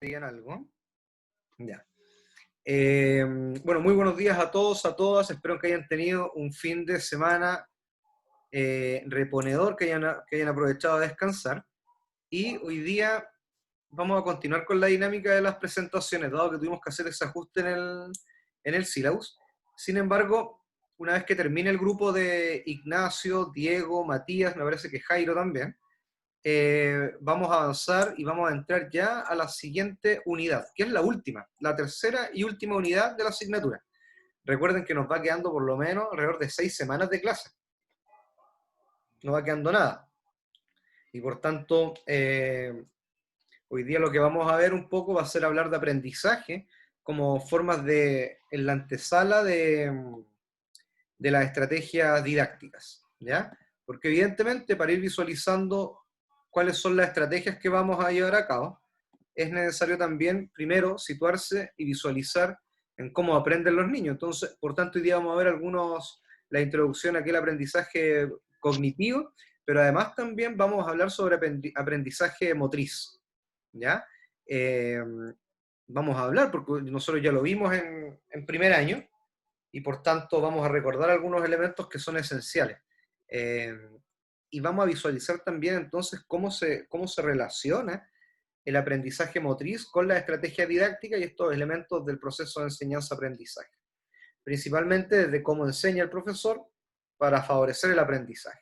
¿Digan algo? Ya. Bueno, muy buenos días a todos, a todas. Espero que hayan tenido un fin de semana reponedor, que hayan aprovechado a descansar. Y hoy día vamos a continuar con la dinámica de las presentaciones, dado que tuvimos que hacer ese ajuste en el syllabus. Sin embargo, una vez que termine el grupo de Ignacio, Diego, Matías, me parece que Jairo también, vamos a avanzar y vamos a entrar ya a la siguiente unidad, que es la última, la tercera y última unidad de la asignatura. Recuerden que nos va quedando por lo menos alrededor de 6 semanas de clase. No va quedando nada. Y por tanto, hoy día lo que vamos a ver un poco va a ser hablar de aprendizaje como formas en la antesala de las estrategias didácticas, ¿ya? Porque evidentemente para ir visualizando cuáles son las estrategias que vamos a llevar a cabo, es necesario también, primero, situarse y visualizar en cómo aprenden los niños. Entonces, por tanto, hoy día vamos a ver la introducción a aquel aprendizaje cognitivo, pero además también vamos a hablar sobre aprendizaje motriz, ¿ya? Eh, Vamos a hablar, porque nosotros ya lo vimos en primer año, y por tanto vamos a recordar algunos elementos que son esenciales. Eh, y vamos a visualizar también entonces cómo se relaciona el aprendizaje motriz con la estrategia didáctica y estos elementos del proceso de enseñanza-aprendizaje. Principalmente desde cómo enseña el profesor para favorecer el aprendizaje.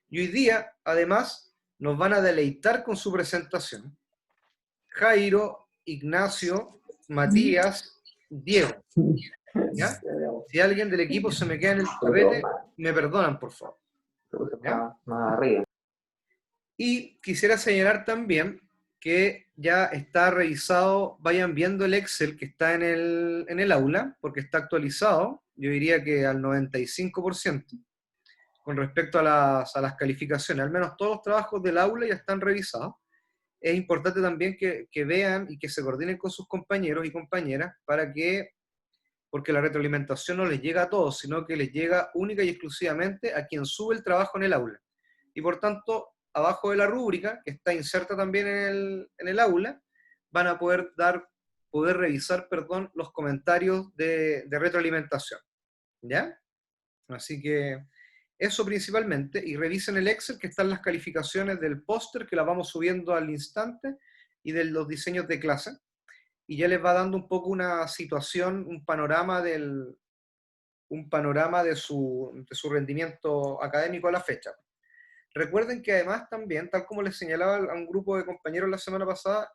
Y hoy día, además, nos van a deleitar con su presentación Jairo, Ignacio, Matías, Diego. ¿Ya? Si alguien del equipo se me queda en el carrete, me perdonan, por favor. ¿Ya? Más arriba. Y quisiera señalar también que ya está revisado, vayan viendo el Excel que está en el aula, porque está actualizado, yo diría que al 95%, con respecto a las calificaciones. Al menos todos los trabajos del aula ya están revisados. Es importante también que vean y que se coordinen con sus compañeros y compañeras porque la retroalimentación no les llega a todos, sino que les llega única y exclusivamente a quien sube el trabajo en el aula. Y por tanto, abajo de la rúbrica, que está inserta también en el aula, van a poder revisar, los comentarios de retroalimentación. ¿Ya? Así que eso principalmente, y revisen el Excel que están las calificaciones del póster, que las vamos subiendo al instante, y de los diseños de clase, y ya les va dando un poco una situación, un panorama de su rendimiento académico a la fecha. Recuerden que además también, tal como les señalaba a un grupo de compañeros la semana pasada,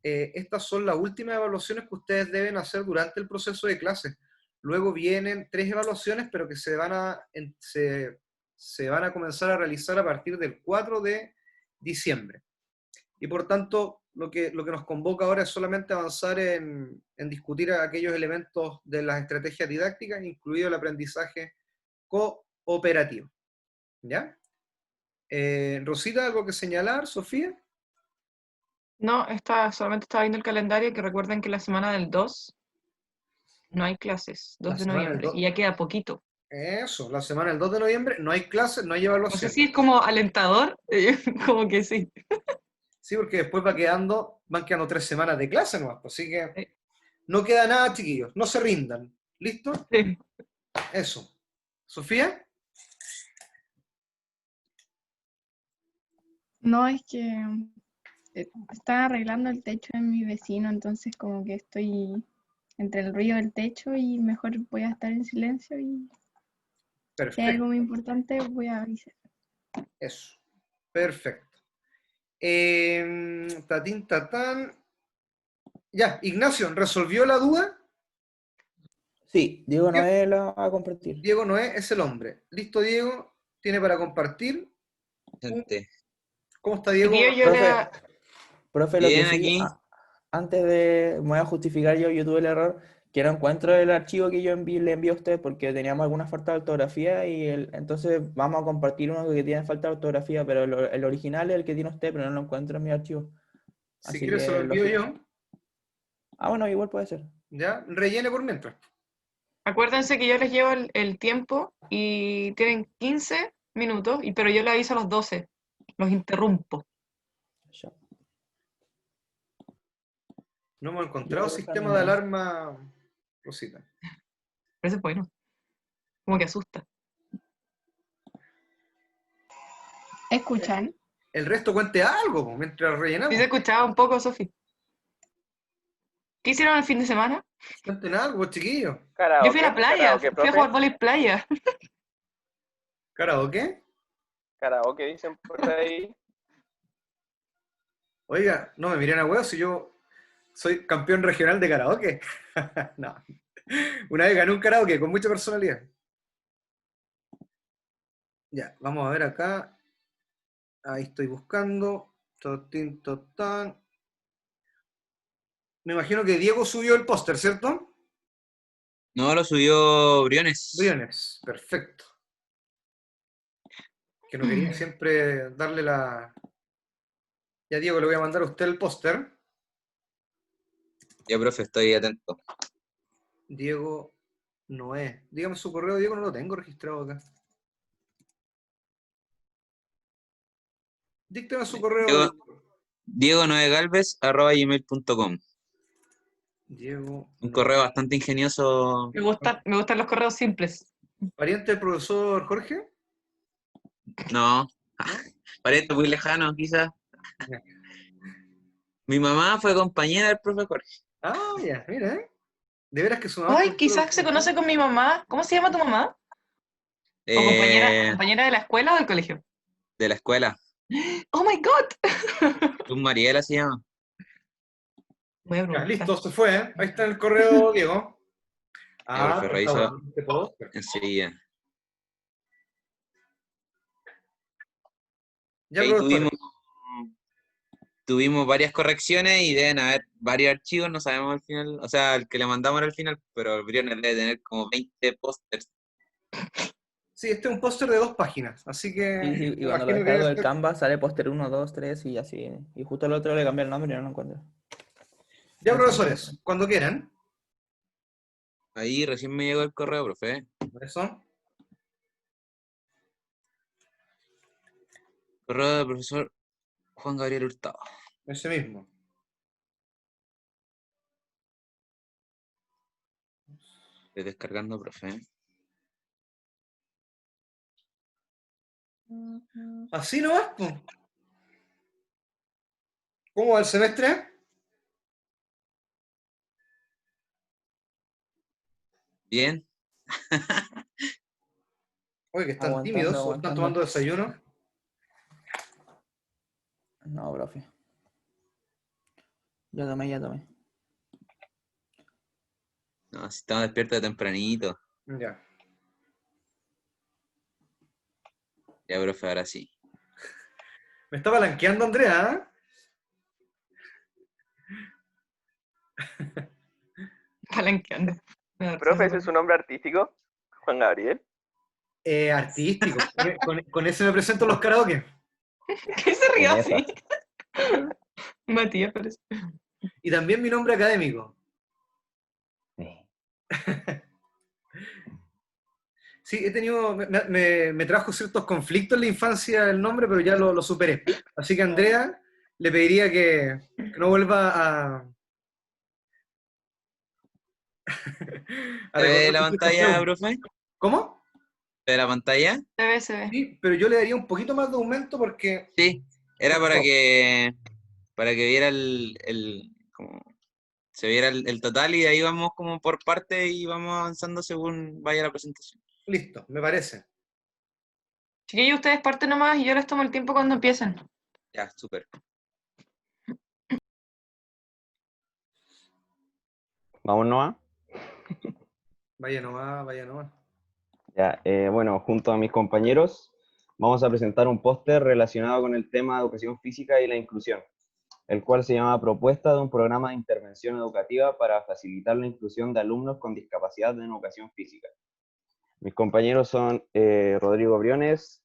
estas son las últimas evaluaciones que ustedes deben hacer durante el proceso de clase. Luego vienen 3 evaluaciones, pero que se van a comenzar a realizar a partir del 4 de diciembre. Y por tanto, lo que nos convoca ahora es solamente avanzar en discutir aquellos elementos de las estrategias didácticas, incluido el aprendizaje cooperativo. ¿Ya? Rosita, ¿algo que señalar? ¿Sofía? No, solamente estaba viendo el calendario, que recuerden que la semana del 2 no hay clases, La 2 de semana del noviembre, 2. y ya queda poquito. Eso, la semana del 2 de noviembre no hay clases, no hay No sé evaluación. si es como alentador, como que sí. Sí, porque después van quedando 3 semanas de clase nomás, pues, así que Eh, no queda nada, chiquillos, no se rindan. ¿Listo? sí. Eso. ¿Sofía? No, es que estaba arreglando el techo de mi vecino, entonces como que estoy entre el ruido del techo y mejor voy a estar en silencio y si hay algo Perfecto. muy importante voy a avisar. Eso. Perfecto. Tatín, tatán. Ya, Ignacio, ¿resolvió la duda? Sí, Diego Noé la va a compartir. Diego Noé es el hombre. ¿Listo, Diego? ¿Tiene para compartir? Gente, ¿Cómo está Chiquillo, Diego? Profe, lo que bien sí, aquí. antes de, me voy a justificar yo tuve el error, que no encuentro el archivo que yo le envié a usted porque teníamos alguna falta de ortografía entonces vamos a compartir uno que tiene falta de ortografía, pero el original es el que tiene usted, pero no lo encuentro en mi archivo. Si Así quiere se lo que envío yo. bueno, igual puede ser. ¿Ya? Rellene por mientras. acuérdense que yo les llevo el tiempo y tienen 15 minutos, pero yo les aviso a los 12, los interrumpo. Ya. No hemos encontrado Yo sistema también de no. alarma, Rosita. Pero eso es bueno. Como que asusta. ¿Escuchan? El resto cuente algo po, mientras Sí se rellenamos. escuchaba un poco, Sofi. ¿Qué hicieron el fin de semana? Cuenten algo, chiquillos. Yo fui a la Karaoke, playa, karaoke, fui a jugar profe. vóley playa. ¿Karaoke? Karaoke dicen por ahí. Oiga, no me miren a huevo si yo soy campeón regional de karaoke. No. Una vez gané un karaoke con mucha personalidad. Ya, vamos a ver acá. Ahí estoy buscando. Totín, totán. Me imagino que Diego subió el póster, ¿cierto? No, lo subió Briones. Briones, perfecto. Que no quería siempre darle la... Ya, Diego, le voy a mandar a usted el póster. Ya, profe, estoy atento. Diego Noé. Dígame su correo, Diego, no lo tengo registrado acá. Díctame su correo, Diego, Diego. Diego9galvez@gmail.com. Diego Un Noé. correo bastante ingenioso. Me gustan los correos simples. ¿Pariente del profesor Jorge? No, ¿No? parece muy lejano, quizás. Mi mamá fue compañera del profe Jorge. Ah, ya, mira, ¿eh? De veras que su mamá es Ay, profesora quizás se del conoce profesor. con mi mamá. ¿Cómo se llama tu mamá? ¿O compañera de la escuela o del colegio? De la escuela. ¡Oh, my God! Luz Mariela se llama. Voy a Ya, preguntar. listo, se fue, ¿eh? Ahí está el correo, Diego. Ya, Ah, profe, pero está reviso bueno este póster. enseguida. Ya, Ahí profesores. tuvimos varias correcciones y deben haber varios archivos, no sabemos al final, o sea, el que le mandamos era al final, pero el Briones debe tener como 20 pósters. Sí, este es un póster de 2 páginas, así que Sí, sí, y me cuando lo imagino que descargo debe del ser... Canva sale póster 1, 2, 3 y así. Y justo al otro le cambié el nombre y no lo encuentro. Ya, No encontré. profesores, cuando quieran. Ahí recién me llegó el correo, profe. Eso. Correo del profesor Juan Gabriel Hurtado. Ese mismo. Estoy descargando, profe. Así nomás, pues. ¿Cómo va el semestre? Bien. Oye, que están Aguantando, tímidos o están tomando aguantando. desayuno. No, profe. Ya tomé, ya tomé. No, si estamos despiertos de tempranito. Ya. Ya, profe, ahora sí. Me está palanqueando Andrea, Palanqueando. Profe, ¿ese es su nombre artístico? Juan Gabriel. Artístico. Con ese me presento en los karaoke. ¿Qué se rió Con así? Matías, parece. Y también mi nombre académico. Sí, he tenido, me trajo ciertos conflictos en la infancia el nombre, pero ya lo superé. Así que a Andrea le pediría que no vuelva a ¿Se ve recordar la sus viejos pantalla, feudos. profe? ¿Cómo? ¿Se ve la pantalla? Se ve. Sí, pero yo le daría un poquito más de aumento porque... Sí. Era Por favor. para que viera como se viera el total y de ahí vamos como por parte y vamos avanzando según vaya la presentación. Listo, me parece. Chiquillos, ustedes parten nomás y yo les tomo el tiempo cuando empiecen. Ya, súper. Vamos, Noah. Vaya nomás, vaya nomás. Ya, bueno, junto a mis compañeros vamos a presentar un póster relacionado con el tema de educación física y la inclusión, el cual se llama Propuesta de un programa de intervención educativa para facilitar la inclusión de alumnos con discapacidad en educación física. Mis compañeros son Rodrigo Briones,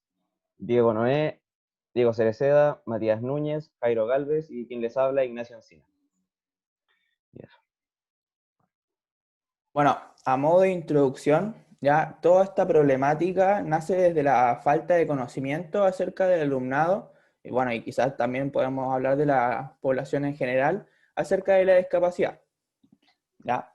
Diego Noé, Diego Cereceda, Matías Núñez, Jairo Galvez y quien les habla, Ignacio Encina. Bueno, a modo de introducción, ya toda esta problemática nace desde la falta de conocimiento acerca del alumnado, y bueno, y quizás también podemos hablar de la población en general, acerca de la discapacidad. ¿Ya?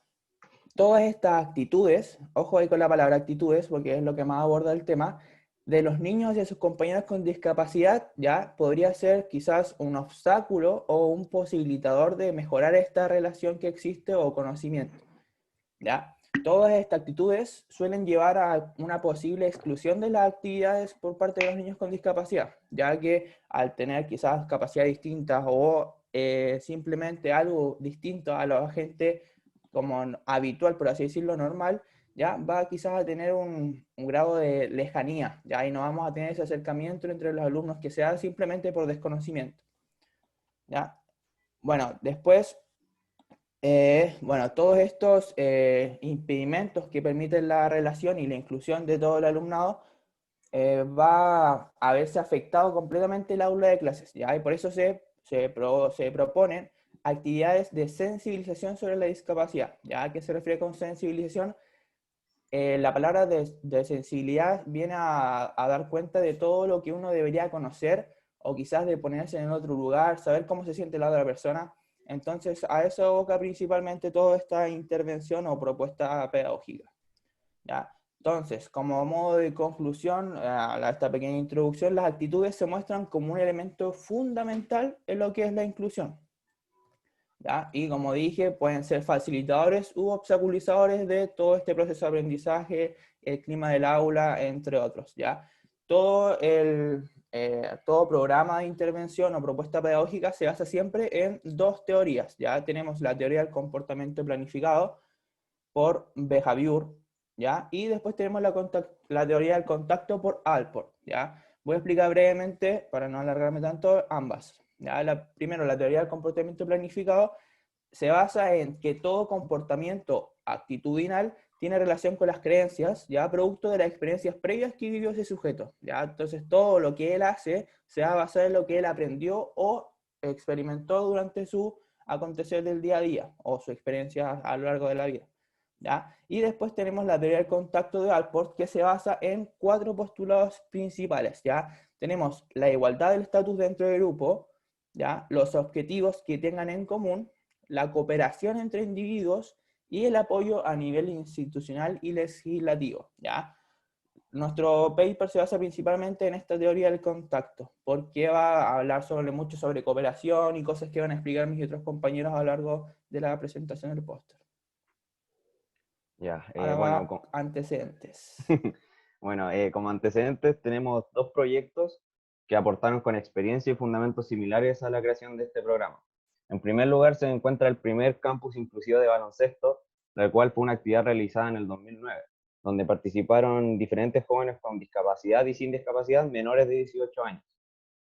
Todas estas actitudes, ojo ahí con la palabra actitudes, porque es lo que más aborda el tema, de los niños y de sus compañeros con discapacidad, ya podría ser quizás un obstáculo o un posibilitador de mejorar esta relación que existe o conocimiento. ¿Ya? Todas estas actitudes suelen llevar a una posible exclusión de las actividades por parte de los niños con discapacidad, ya que al tener quizás capacidades distintas o simplemente algo distinto a la gente como habitual, por así decirlo, normal, ya va quizás a tener un grado de lejanía, ya, y no vamos a tener ese acercamiento entre los alumnos que sea simplemente por desconocimiento. ¿Ya? Bueno, después, todos estos impedimentos que permiten la relación y la inclusión de todo el alumnado va a verse afectado completamente el aula de clases, ¿ya? Y por eso se proponen actividades de sensibilización sobre la discapacidad. ¿Ya? ¿A qué se refiere con sensibilización? La palabra de sensibilidad viene a dar cuenta de todo lo que uno debería conocer o quizás de ponerse en otro lugar, saber cómo se siente la otra persona. Entonces, a eso aboca principalmente toda esta intervención o propuesta pedagógica. ¿Ya? Entonces, como modo de conclusión a esta pequeña introducción, las actitudes se muestran como un elemento fundamental en lo que es la inclusión. ¿Ya? Y como dije, pueden ser facilitadores u obstaculizadores de todo este proceso de aprendizaje, el clima del aula, entre otros. ¿Ya? Todo programa de intervención o propuesta pedagógica se basa siempre en dos teorías. ¿Ya? Tenemos la teoría del comportamiento planificado por Behavior, ¿ya? Y después tenemos la teoría del contacto por Alport, ¿ya? Voy a explicar brevemente, para no alargarme tanto, ambas. ¿Ya? Primero, la teoría del comportamiento planificado se basa en que todo comportamiento actitudinal tiene relación con las creencias, ya producto de las experiencias previas que vivió ese sujeto. ¿Ya? Entonces, todo lo que él hace se va a basar en lo que él aprendió o experimentó durante su acontecer del día a día o su experiencia a lo largo de la vida. ¿Ya? Y después tenemos la teoría del contacto de Alport, que se basa en 4 postulados principales. ¿Ya? Tenemos la igualdad del estatus dentro del grupo, ¿ya? Los objetivos que tengan en común, la cooperación entre individuos y el apoyo a nivel institucional y legislativo. ¿Ya? Nuestro paper se basa principalmente en esta teoría del contacto, porque va a hablar mucho sobre cooperación y cosas que van a explicar mis otros compañeros a lo largo de la presentación del póster. Ya, Ahora bueno, antecedentes. bueno, como antecedentes tenemos 2 proyectos que aportaron con experiencia y fundamentos similares a la creación de este programa. En primer lugar se encuentra el primer campus inclusivo de baloncesto, la cual fue una actividad realizada en el 2009, donde participaron diferentes jóvenes con discapacidad y sin discapacidad menores de 18 años,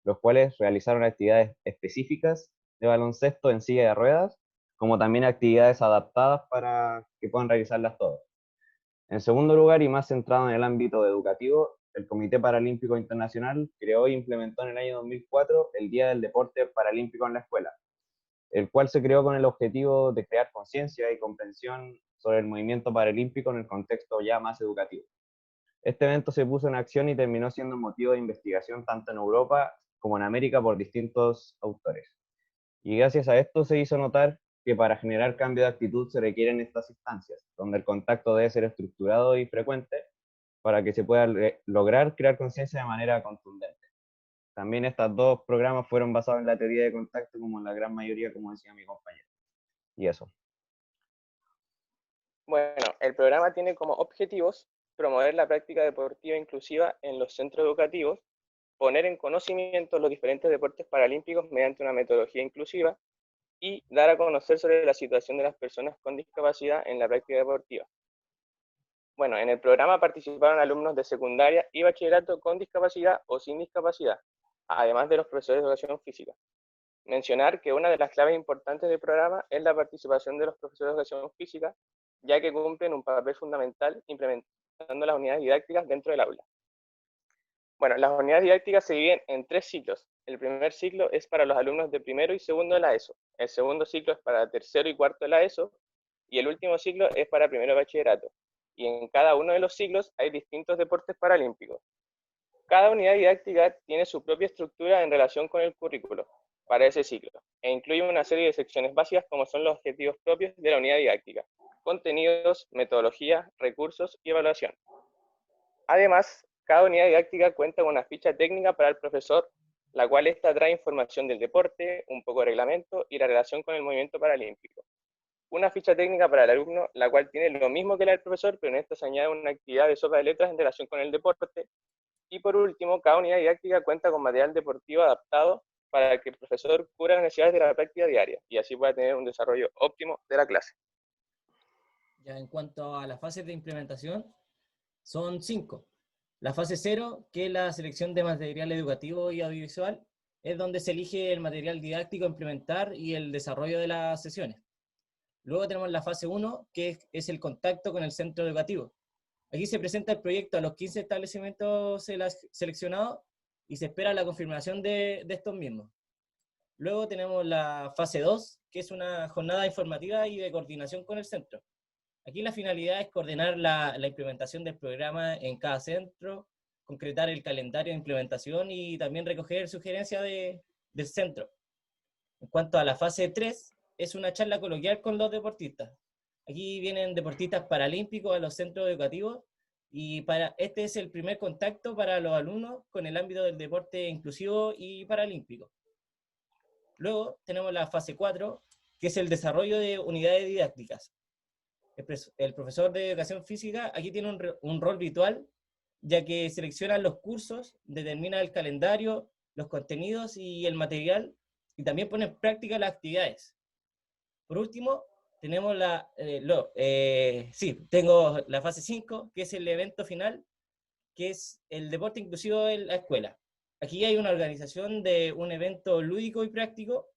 los cuales realizaron actividades específicas de baloncesto en silla de ruedas, como también actividades adaptadas para que puedan realizarlas todos. En segundo lugar, y más centrado en el ámbito educativo, el Comité Paralímpico Internacional creó e implementó en el año 2004 el Día del Deporte Paralímpico en la escuela, el cual se creó con el objetivo de crear conciencia y comprensión sobre el movimiento paralímpico en el contexto ya más educativo. Este evento se puso en acción y terminó siendo motivo de investigación tanto en Europa como en América por distintos autores. Y gracias a esto se hizo notar que para generar cambio de actitud se requieren estas instancias, donde el contacto debe ser estructurado y frecuente para que se pueda lograr crear conciencia de manera contundente. También estos 2 programas fueron basados en la teoría de contacto, como en la gran mayoría, como decía mi compañero. Y eso. Bueno, el programa tiene como objetivos promover la práctica deportiva inclusiva en los centros educativos, poner en conocimiento los diferentes deportes paralímpicos mediante una metodología inclusiva y dar a conocer sobre la situación de las personas con discapacidad en la práctica deportiva. Bueno, en el programa participaron alumnos de secundaria y bachillerato con discapacidad o sin discapacidad, además de los profesores de educación física. Mencionar que una de las claves importantes del programa es la participación de los profesores de educación física, ya que cumplen un papel fundamental implementando las unidades didácticas dentro del aula. Bueno, las unidades didácticas se dividen en 3 ciclos. El primer ciclo es para los alumnos de primero y segundo de la ESO. El segundo ciclo es para tercero y cuarto de la ESO. Y el último ciclo es para primero de bachillerato. Y en cada uno de los ciclos hay distintos deportes paralímpicos. Cada unidad didáctica tiene su propia estructura en relación con el currículo. para ese ciclo, e incluye una serie de secciones básicas como son los objetivos propios de la unidad didáctica, contenidos, metodología, recursos y evaluación. Además, cada unidad didáctica cuenta con una ficha técnica para el profesor, la cual esta trae información del deporte, un poco de reglamento y la relación con el movimiento paralímpico. Una ficha técnica para el alumno, la cual tiene lo mismo que la del profesor, pero en esta se añade una actividad de sopa de letras en relación con el deporte. Y por último, cada unidad didáctica cuenta con material deportivo adaptado para que el profesor cubra las necesidades de la práctica diaria y así pueda tener un desarrollo óptimo de la clase. Ya en cuanto a las fases de implementación, son 5. La fase 0, que es la selección de material educativo y audiovisual, es donde se elige el material didáctico a implementar y el desarrollo de las sesiones. Luego tenemos la fase 1, que es el contacto con el centro educativo. Aquí se presenta el proyecto a los 15 establecimientos seleccionados y se espera la confirmación de estos mismos. Luego tenemos la fase 2, que es una jornada informativa y de coordinación con el centro. Aquí la finalidad es coordinar la implementación del programa en cada centro, concretar el calendario de implementación y también recoger sugerencias del centro. En cuanto a la fase 3, es una charla coloquial con los deportistas. Aquí vienen deportistas paralímpicos a los centros educativos y este es el primer contacto para los alumnos con el ámbito del deporte inclusivo y paralímpico. Luego tenemos la fase 4, que es el desarrollo de unidades didácticas. El profesor de educación física aquí tiene un rol virtual, ya que selecciona los cursos, determina el calendario, los contenidos y el material, y también pone en práctica las actividades. Por último, tenemos tengo la fase 5, que es el evento final, que es el deporte inclusivo en la escuela. Aquí hay una organización de un evento lúdico y práctico,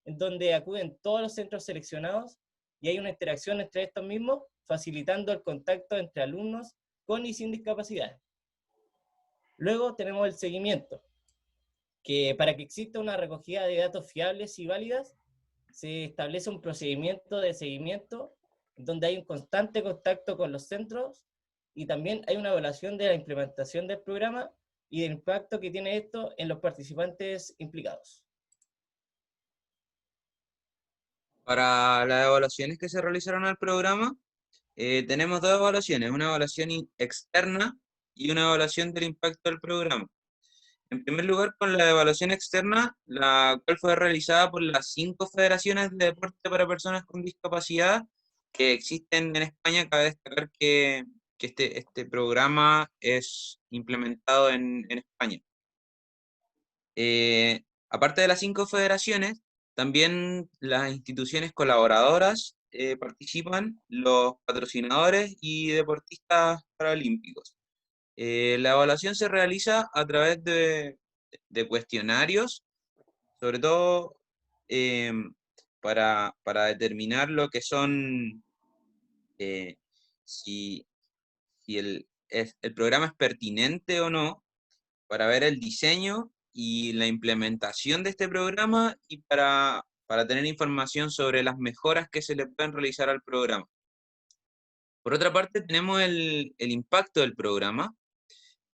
en donde acuden todos los centros seleccionados, y hay una interacción entre estos mismos, facilitando el contacto entre alumnos con y sin discapacidad. Luego tenemos el seguimiento, que para que exista una recogida de datos fiables y válidas, se establece un procedimiento de seguimiento donde hay un constante contacto con los centros y también hay una evaluación de la implementación del programa y del impacto que tiene esto en los participantes implicados. Para las evaluaciones que se realizaron al programa, tenemos dos evaluaciones, una evaluación externa y una evaluación del impacto del programa. En primer lugar, con la evaluación externa, la cual fue realizada por las 5 federaciones de deporte para personas con discapacidad que existen en España. Cabe destacar que este programa es implementado en España. Aparte de las 5 federaciones, también las instituciones colaboradoras participan, los patrocinadores y deportistas paralímpicos. La evaluación se realiza a través de cuestionarios, sobre todo para determinar lo que son, si el programa es pertinente o no, para ver el diseño y la implementación de este programa y para tener información sobre las mejoras que se le pueden realizar al programa. Por otra parte, tenemos el impacto del programa,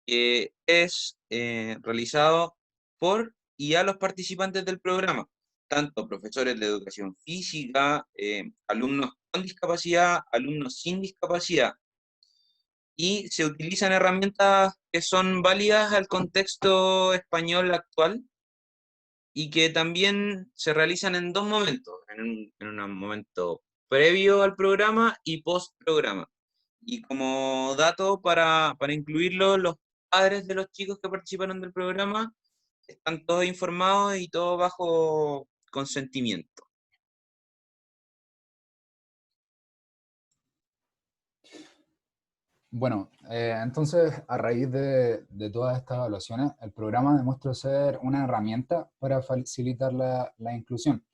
que es realizado por y a los participantes del programa, tanto profesores de educación física, alumnos con discapacidad, alumnos sin discapacidad, y se utilizan herramientas que son válidas al contexto español actual y que también se realizan en 2 momentos, en un momento previo al programa y post programa. Y como dato para incluirlo, los padres de los chicos que participaron del programa están todos informados y todos bajo consentimiento. Bueno, entonces, a raíz de todas estas evaluaciones, el programa demuestra ser una herramienta para facilitar la inclusión.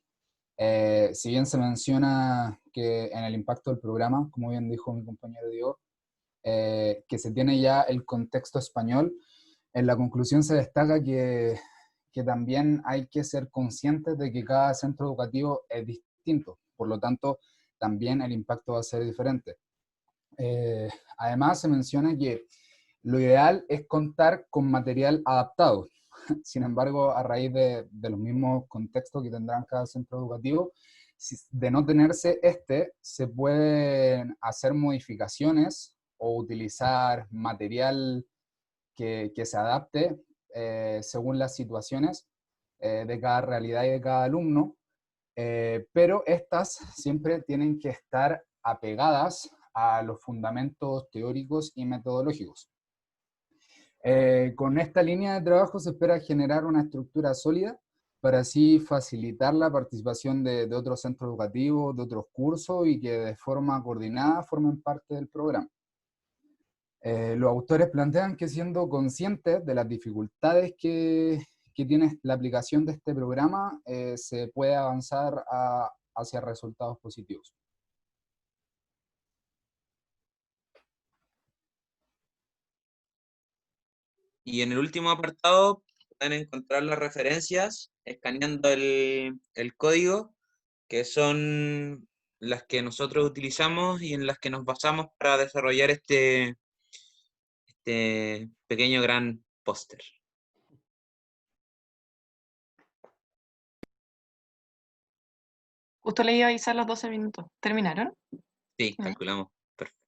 Si bien se menciona que en el impacto del programa, como bien dijo mi compañero Diego, que se tiene ya el contexto español, en la conclusión se destaca que también hay que ser conscientes de que cada centro educativo es distinto, por lo tanto, también el impacto va a ser diferente. Además, se menciona que lo ideal es contar con material adaptado, Sin embargo, a raíz de los mismos contextos que tendrán cada centro educativo, de no tenerse se pueden hacer modificaciones o utilizar material que se adapte según las situaciones de cada realidad y de cada alumno, pero estas siempre tienen que estar apegadas a los fundamentos teóricos y metodológicos. Con esta línea de trabajo se espera generar una estructura sólida para así facilitar la participación de otros centros educativos, de otros cursos y que de forma coordinada formen parte del programa. Los autores plantean que siendo conscientes de las dificultades que tiene la aplicación de este programa, se puede avanzar hacia resultados positivos. Y en el último apartado pueden encontrar las referencias escaneando el código, que son las que nosotros utilizamos y en las que nos basamos para desarrollar este pequeño gran póster. Justo le iba a avisar los 12 minutos. ¿Terminaron? Sí, calculamos. Perfecto.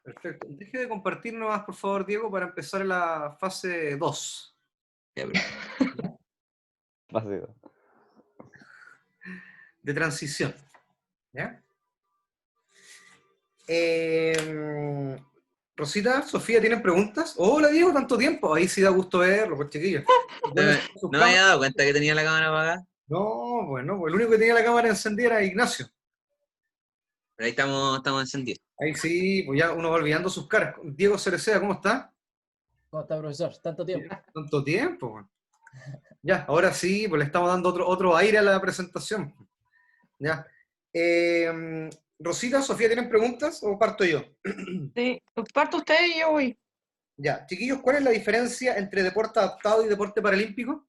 Perfecto. Deje de compartir nomás, por favor, Diego, para empezar la fase 2. Ya, perfecto. Fase 2. De transición. ¿Ya? Rosita, Sofía, ¿tienen preguntas? Hola, Diego, tanto tiempo. Ahí sí da gusto verlo, pues, chiquillos. No me había dado cuenta que tenía la cámara apagada. No, bueno, pues el único que tenía la cámara encendida era Ignacio. Pero ahí estamos encendidos. Ahí sí, pues ya uno va olvidando sus caras. Diego Cereceda, ¿cómo está? ¿Cómo está, profesor? Tanto tiempo. Tanto tiempo, bueno. Ya, ahora sí, pues le estamos dando otro aire a la presentación. Ya. Rosita, Sofía, ¿tienen preguntas o parto yo? Sí, parto usted y yo voy. Ya, chiquillos, ¿cuál es la diferencia entre deporte adaptado y deporte paralímpico?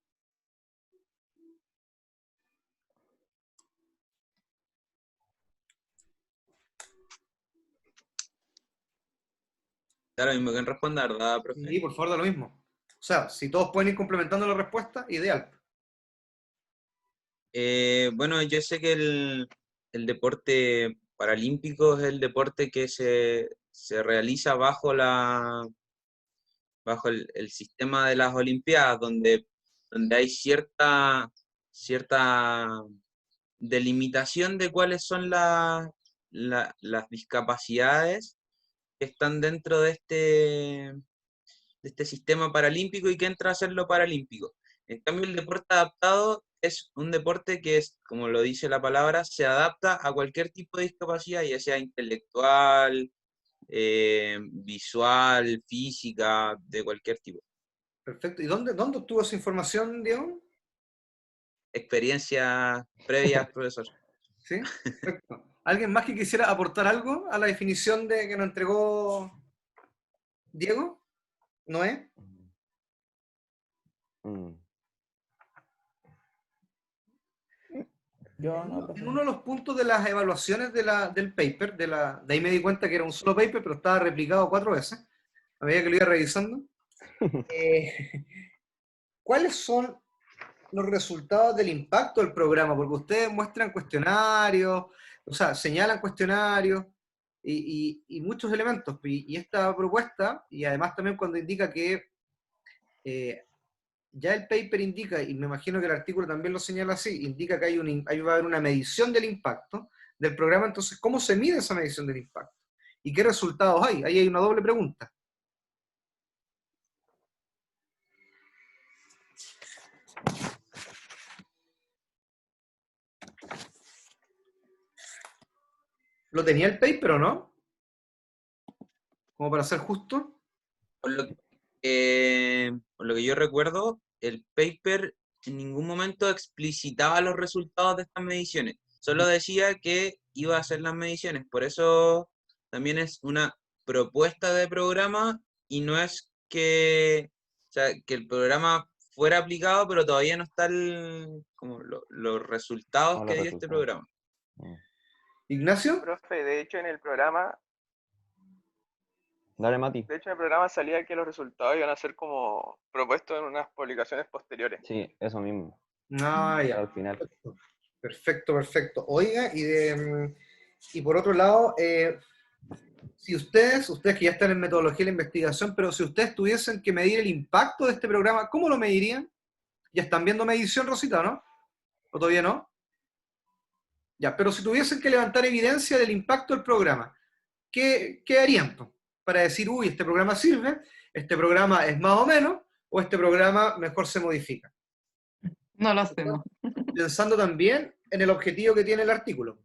Da lo mismo que responda, ¿verdad, profe? Sí, por favor, da lo mismo. O sea, si todos pueden ir complementando la respuesta, ideal. Bueno, yo sé que el deporte paralímpico es el deporte que se realiza bajo el sistema de las Olimpiadas, donde hay cierta delimitación de cuáles son las discapacidades que están dentro de este sistema paralímpico y que entra a ser lo paralímpico. En cambio, el deporte adaptado es un deporte que es, como lo dice la palabra, se adapta a cualquier tipo de discapacidad, ya sea intelectual, visual, física, de cualquier tipo. Perfecto. ¿Y dónde obtuvo esa información, Diego? Experiencias previas, profesor. ¿Sí? Perfecto. ¿Alguien más que quisiera aportar algo a la definición que nos entregó Diego? ¿Noé? Yo no, En profesor. uno de los puntos de las evaluaciones del paper, de ahí me di cuenta que era un solo paper, pero estaba replicado 4 veces, a medida que lo iba revisando. ¿Cuáles son los resultados del impacto del programa? Porque ustedes muestran cuestionarios, o sea, señalan cuestionarios y muchos elementos. Y esta propuesta, y además también cuando indica que ya el paper indica, y me imagino que el artículo también lo señala así, indica que ahí va a haber una medición del impacto del programa. Entonces, ¿cómo se mide esa medición del impacto? ¿Y qué resultados hay? Ahí hay una doble pregunta. ¿Lo tenía el paper o no? Como para ser justo. Por lo que yo recuerdo, el paper en ningún momento explicitaba los resultados de estas mediciones. Solo decía que iba a hacer las mediciones. Por eso también es una propuesta de programa y no es que el programa fuera aplicado, pero todavía no están como los resultados que dio este programa. Ignacio. Profe, de hecho en el programa Dale, Mati. De hecho, en el programa salía que los resultados iban a ser como propuestos en unas publicaciones posteriores. Sí, eso mismo. Ah, ya. Al final. Perfecto, perfecto. Oiga, y por otro lado, si ustedes que ya están en metodología de la investigación, pero si ustedes tuviesen que medir el impacto de este programa, ¿cómo lo medirían? Ya están viendo medición, Rosita, ¿no? ¿O todavía no? Ya, pero si tuviesen que levantar evidencia del impacto del programa, ¿qué harían para decir, uy, este programa sirve, este programa es más o menos, o este programa mejor se modifica? No lo hacemos. Pensando también en el objetivo que tiene el artículo.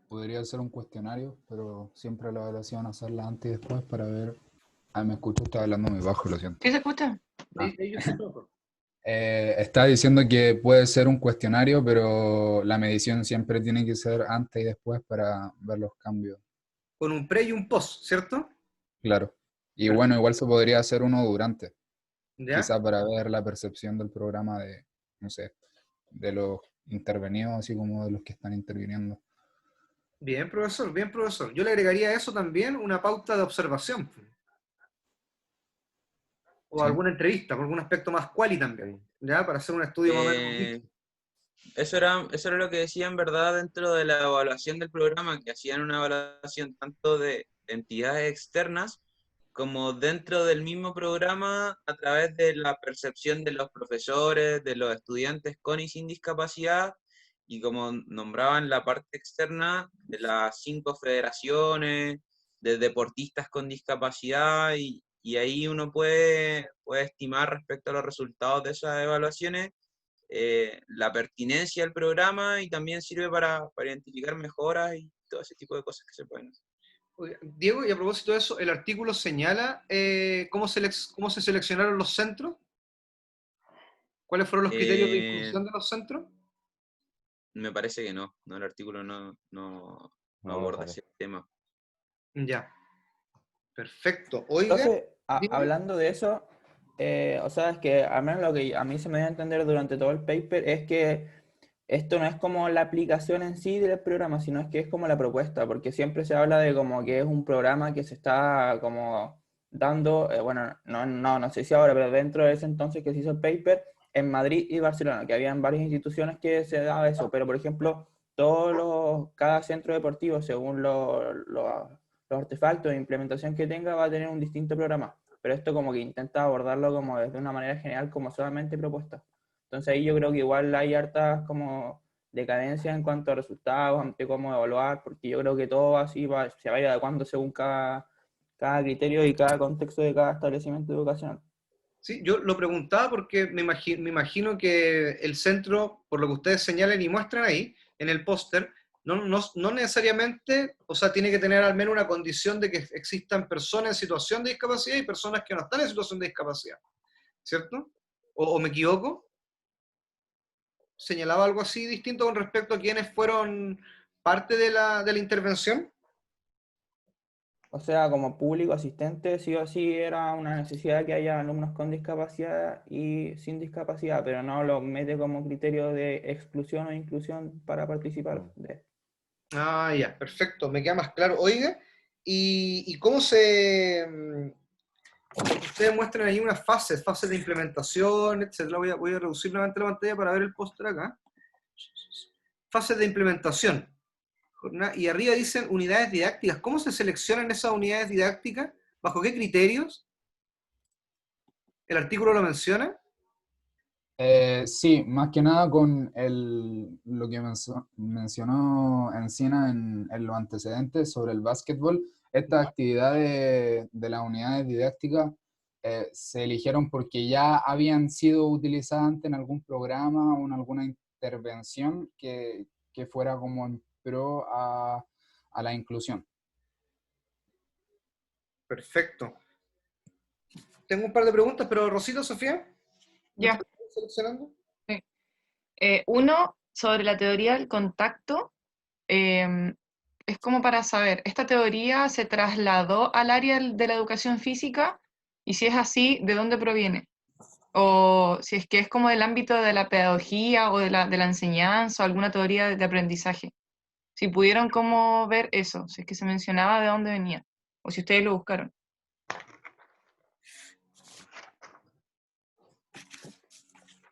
Podría ser un cuestionario, pero siempre la evaluación hacerla antes y después para ver... Ah, me escucho, está hablando muy bajo, lo siento. ¿Sí se escucha? Ahí yo estoy todo. Está diciendo que puede ser un cuestionario, pero la medición siempre tiene que ser antes y después para ver los cambios. Con un pre y un post, ¿cierto? Claro. Y bueno, igual se podría hacer uno durante, ¿Ya? quizá para ver la percepción del programa de, no sé, de los intervenidos, así como de los que están interviniendo. Bien, profesor, bien, profesor. Yo le agregaría a eso también una pauta de observación. O Sí. alguna entrevista, con algún aspecto más quali también, ¿ya? Para hacer un estudio más o menos. Eso era lo que decía en verdad dentro de la evaluación del programa, que hacían una evaluación tanto de entidades externas como dentro del mismo programa a través de la percepción de los profesores, de los estudiantes con y sin discapacidad, y como nombraban la parte externa de las 5 federaciones, de deportistas con discapacidad, y ahí uno puede estimar respecto a los resultados de esas evaluaciones la pertinencia del programa, y también sirve para identificar mejoras y todo ese tipo de cosas que se pueden hacer. Oiga, Diego, y a propósito de eso, ¿el artículo señala cómo se seleccionaron los centros? ¿Cuáles fueron los criterios de inclusión de los centros? Me parece que no, el artículo no aborda ese tema. Ya. Perfecto. Oiga. Entonces, hablando de eso, o sea, es que al menos lo que a mí se me dio a entender durante todo el paper es que esto no es como la aplicación en sí del programa, sino es que es como la propuesta, porque siempre se habla de como que es un programa que se está como dando, bueno, no sé si ahora, pero dentro de ese entonces que se hizo el paper, en Madrid y Barcelona, que habían varias instituciones que se daba eso, pero por ejemplo, cada centro deportivo, según los artefactos de implementación que tenga, va a tener un distinto programa, pero esto como que intenta abordarlo como desde una manera general, como solamente propuesta. Entonces ahí yo creo que igual hay hartas como decadencias en cuanto a resultados, ante cómo evaluar, porque yo creo que todo así se va a ir adecuando según cada criterio y cada contexto de cada establecimiento educacional. Sí, yo lo preguntaba porque me imagino que el centro, por lo que ustedes señalan y muestran ahí, en el póster, no necesariamente, o sea, tiene que tener al menos una condición de que existan personas en situación de discapacidad y personas que no están en situación de discapacidad, ¿cierto? ¿O me equivoco? ¿Señalaba algo así distinto con respecto a quienes fueron parte de la intervención? O sea, como público asistente, sí o sí era una necesidad que haya alumnos con discapacidad y sin discapacidad, pero no lo mete como criterio de exclusión o inclusión para participar de. Ah, ya, perfecto, me queda más claro. Oiga, ¿y cómo se... Ustedes muestran ahí unas fases de implementación, etcétera. Voy a reducir nuevamente la pantalla para ver el póster acá. Fases de implementación. Y arriba dicen unidades didácticas. ¿Cómo se seleccionan esas unidades didácticas? ¿Bajo qué criterios? ¿El artículo lo menciona? Sí, más que nada con lo que mencionó Encina en los antecedentes sobre el básquetbol. Estas actividades de las unidades didácticas se eligieron porque ya habían sido utilizadas antes en algún programa o en alguna intervención que fuera como en pro a la inclusión. Perfecto. Tengo un par de preguntas, pero Rosita, Sofía, Ya. ¿estás seleccionando? Sí. Uno, sobre la teoría del contacto, es como para saber, ¿esta teoría se trasladó al área de la educación física? Y si es así, ¿de dónde proviene? O si es que es como del ámbito de la pedagogía o de la enseñanza, o alguna teoría de aprendizaje. Si pudieron como ver eso, si es que se mencionaba de dónde venía, o si ustedes lo buscaron.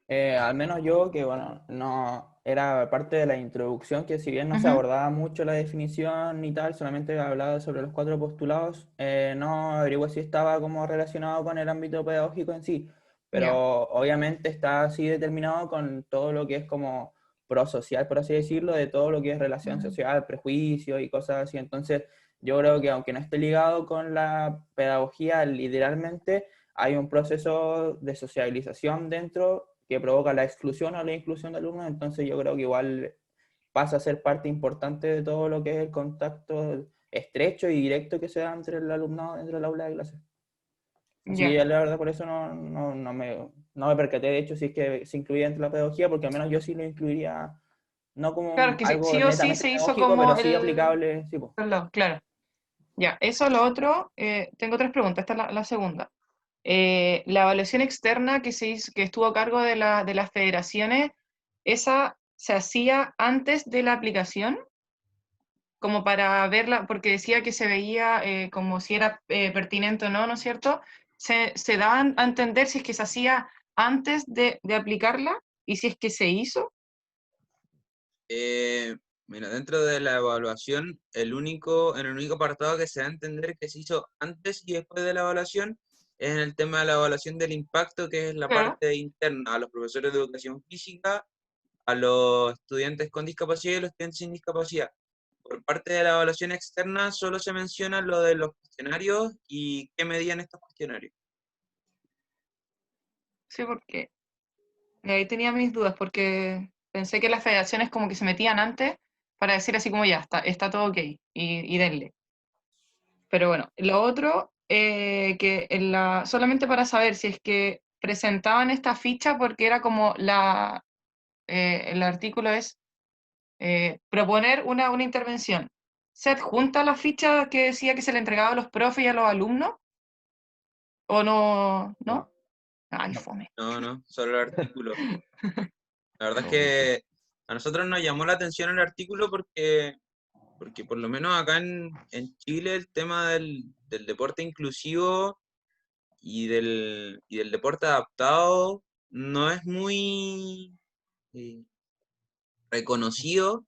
Al menos yo, que bueno, no era parte de la introducción, que si bien no se Ujú. abordaba mucho la definición ni tal, solamente hablaba sobre los 4 postulados, no averigué si estaba como relacionado con el ámbito pedagógico en sí, pero Ya. obviamente está así determinado con todo lo que es como prosocial, por así decirlo, de todo lo que es relación social, prejuicio y cosas así. Entonces, yo creo que aunque no esté ligado con la pedagogía, literalmente hay un proceso de socialización dentro que provoca la exclusión o la inclusión de alumnos, entonces yo creo que igual pasa a ser parte importante de todo lo que es el contacto estrecho y directo que se da entre el alumnado dentro del aula de clase. Así que Ya. la verdad por eso no me percaté, de hecho, si es que se incluía dentro de la pedagogía, porque al menos yo sí lo incluiría, no Claro como que sí, algo sí o sí netamente se hizo pedagógico, como pero sí el... aplicable, sí, po. Claro. Ya, eso lo otro, tengo 3 preguntas, esta es la segunda. La evaluación externa que se hizo, que estuvo a cargo de las federaciones, ¿esa se hacía antes de la aplicación? Como para verla, porque decía que se veía como si era pertinente o no, ¿no es cierto? ¿Se daban a entender si es que se hacía antes de aplicarla y si es que se hizo? Mira, dentro de la evaluación, en el único apartado que se da a entender que se hizo antes y después de la evaluación es en el tema de la evaluación del impacto, que es la Claro. parte interna a los profesores de educación física, a los estudiantes con discapacidad y los estudiantes sin discapacidad. Por parte de la evaluación externa solo se menciona lo de los cuestionarios y qué medían estos cuestionarios. Sí, porque ahí tenía mis dudas, porque pensé que las federaciones como que se metían antes para decir así como ya, está todo ok, y denle. Pero bueno, lo otro, que solamente para saber si es que presentaban esta ficha, porque era como el artículo es proponer una intervención. ¿Se adjunta la ficha que decía que se le entregaba a los profes y a los alumnos? ¿O no? ¿No? Ay, No. fome. No, solo el artículo. La verdad es que a nosotros nos llamó la atención el artículo porque por lo menos acá en Chile el tema del deporte inclusivo y del deporte adaptado no es muy eh, reconocido,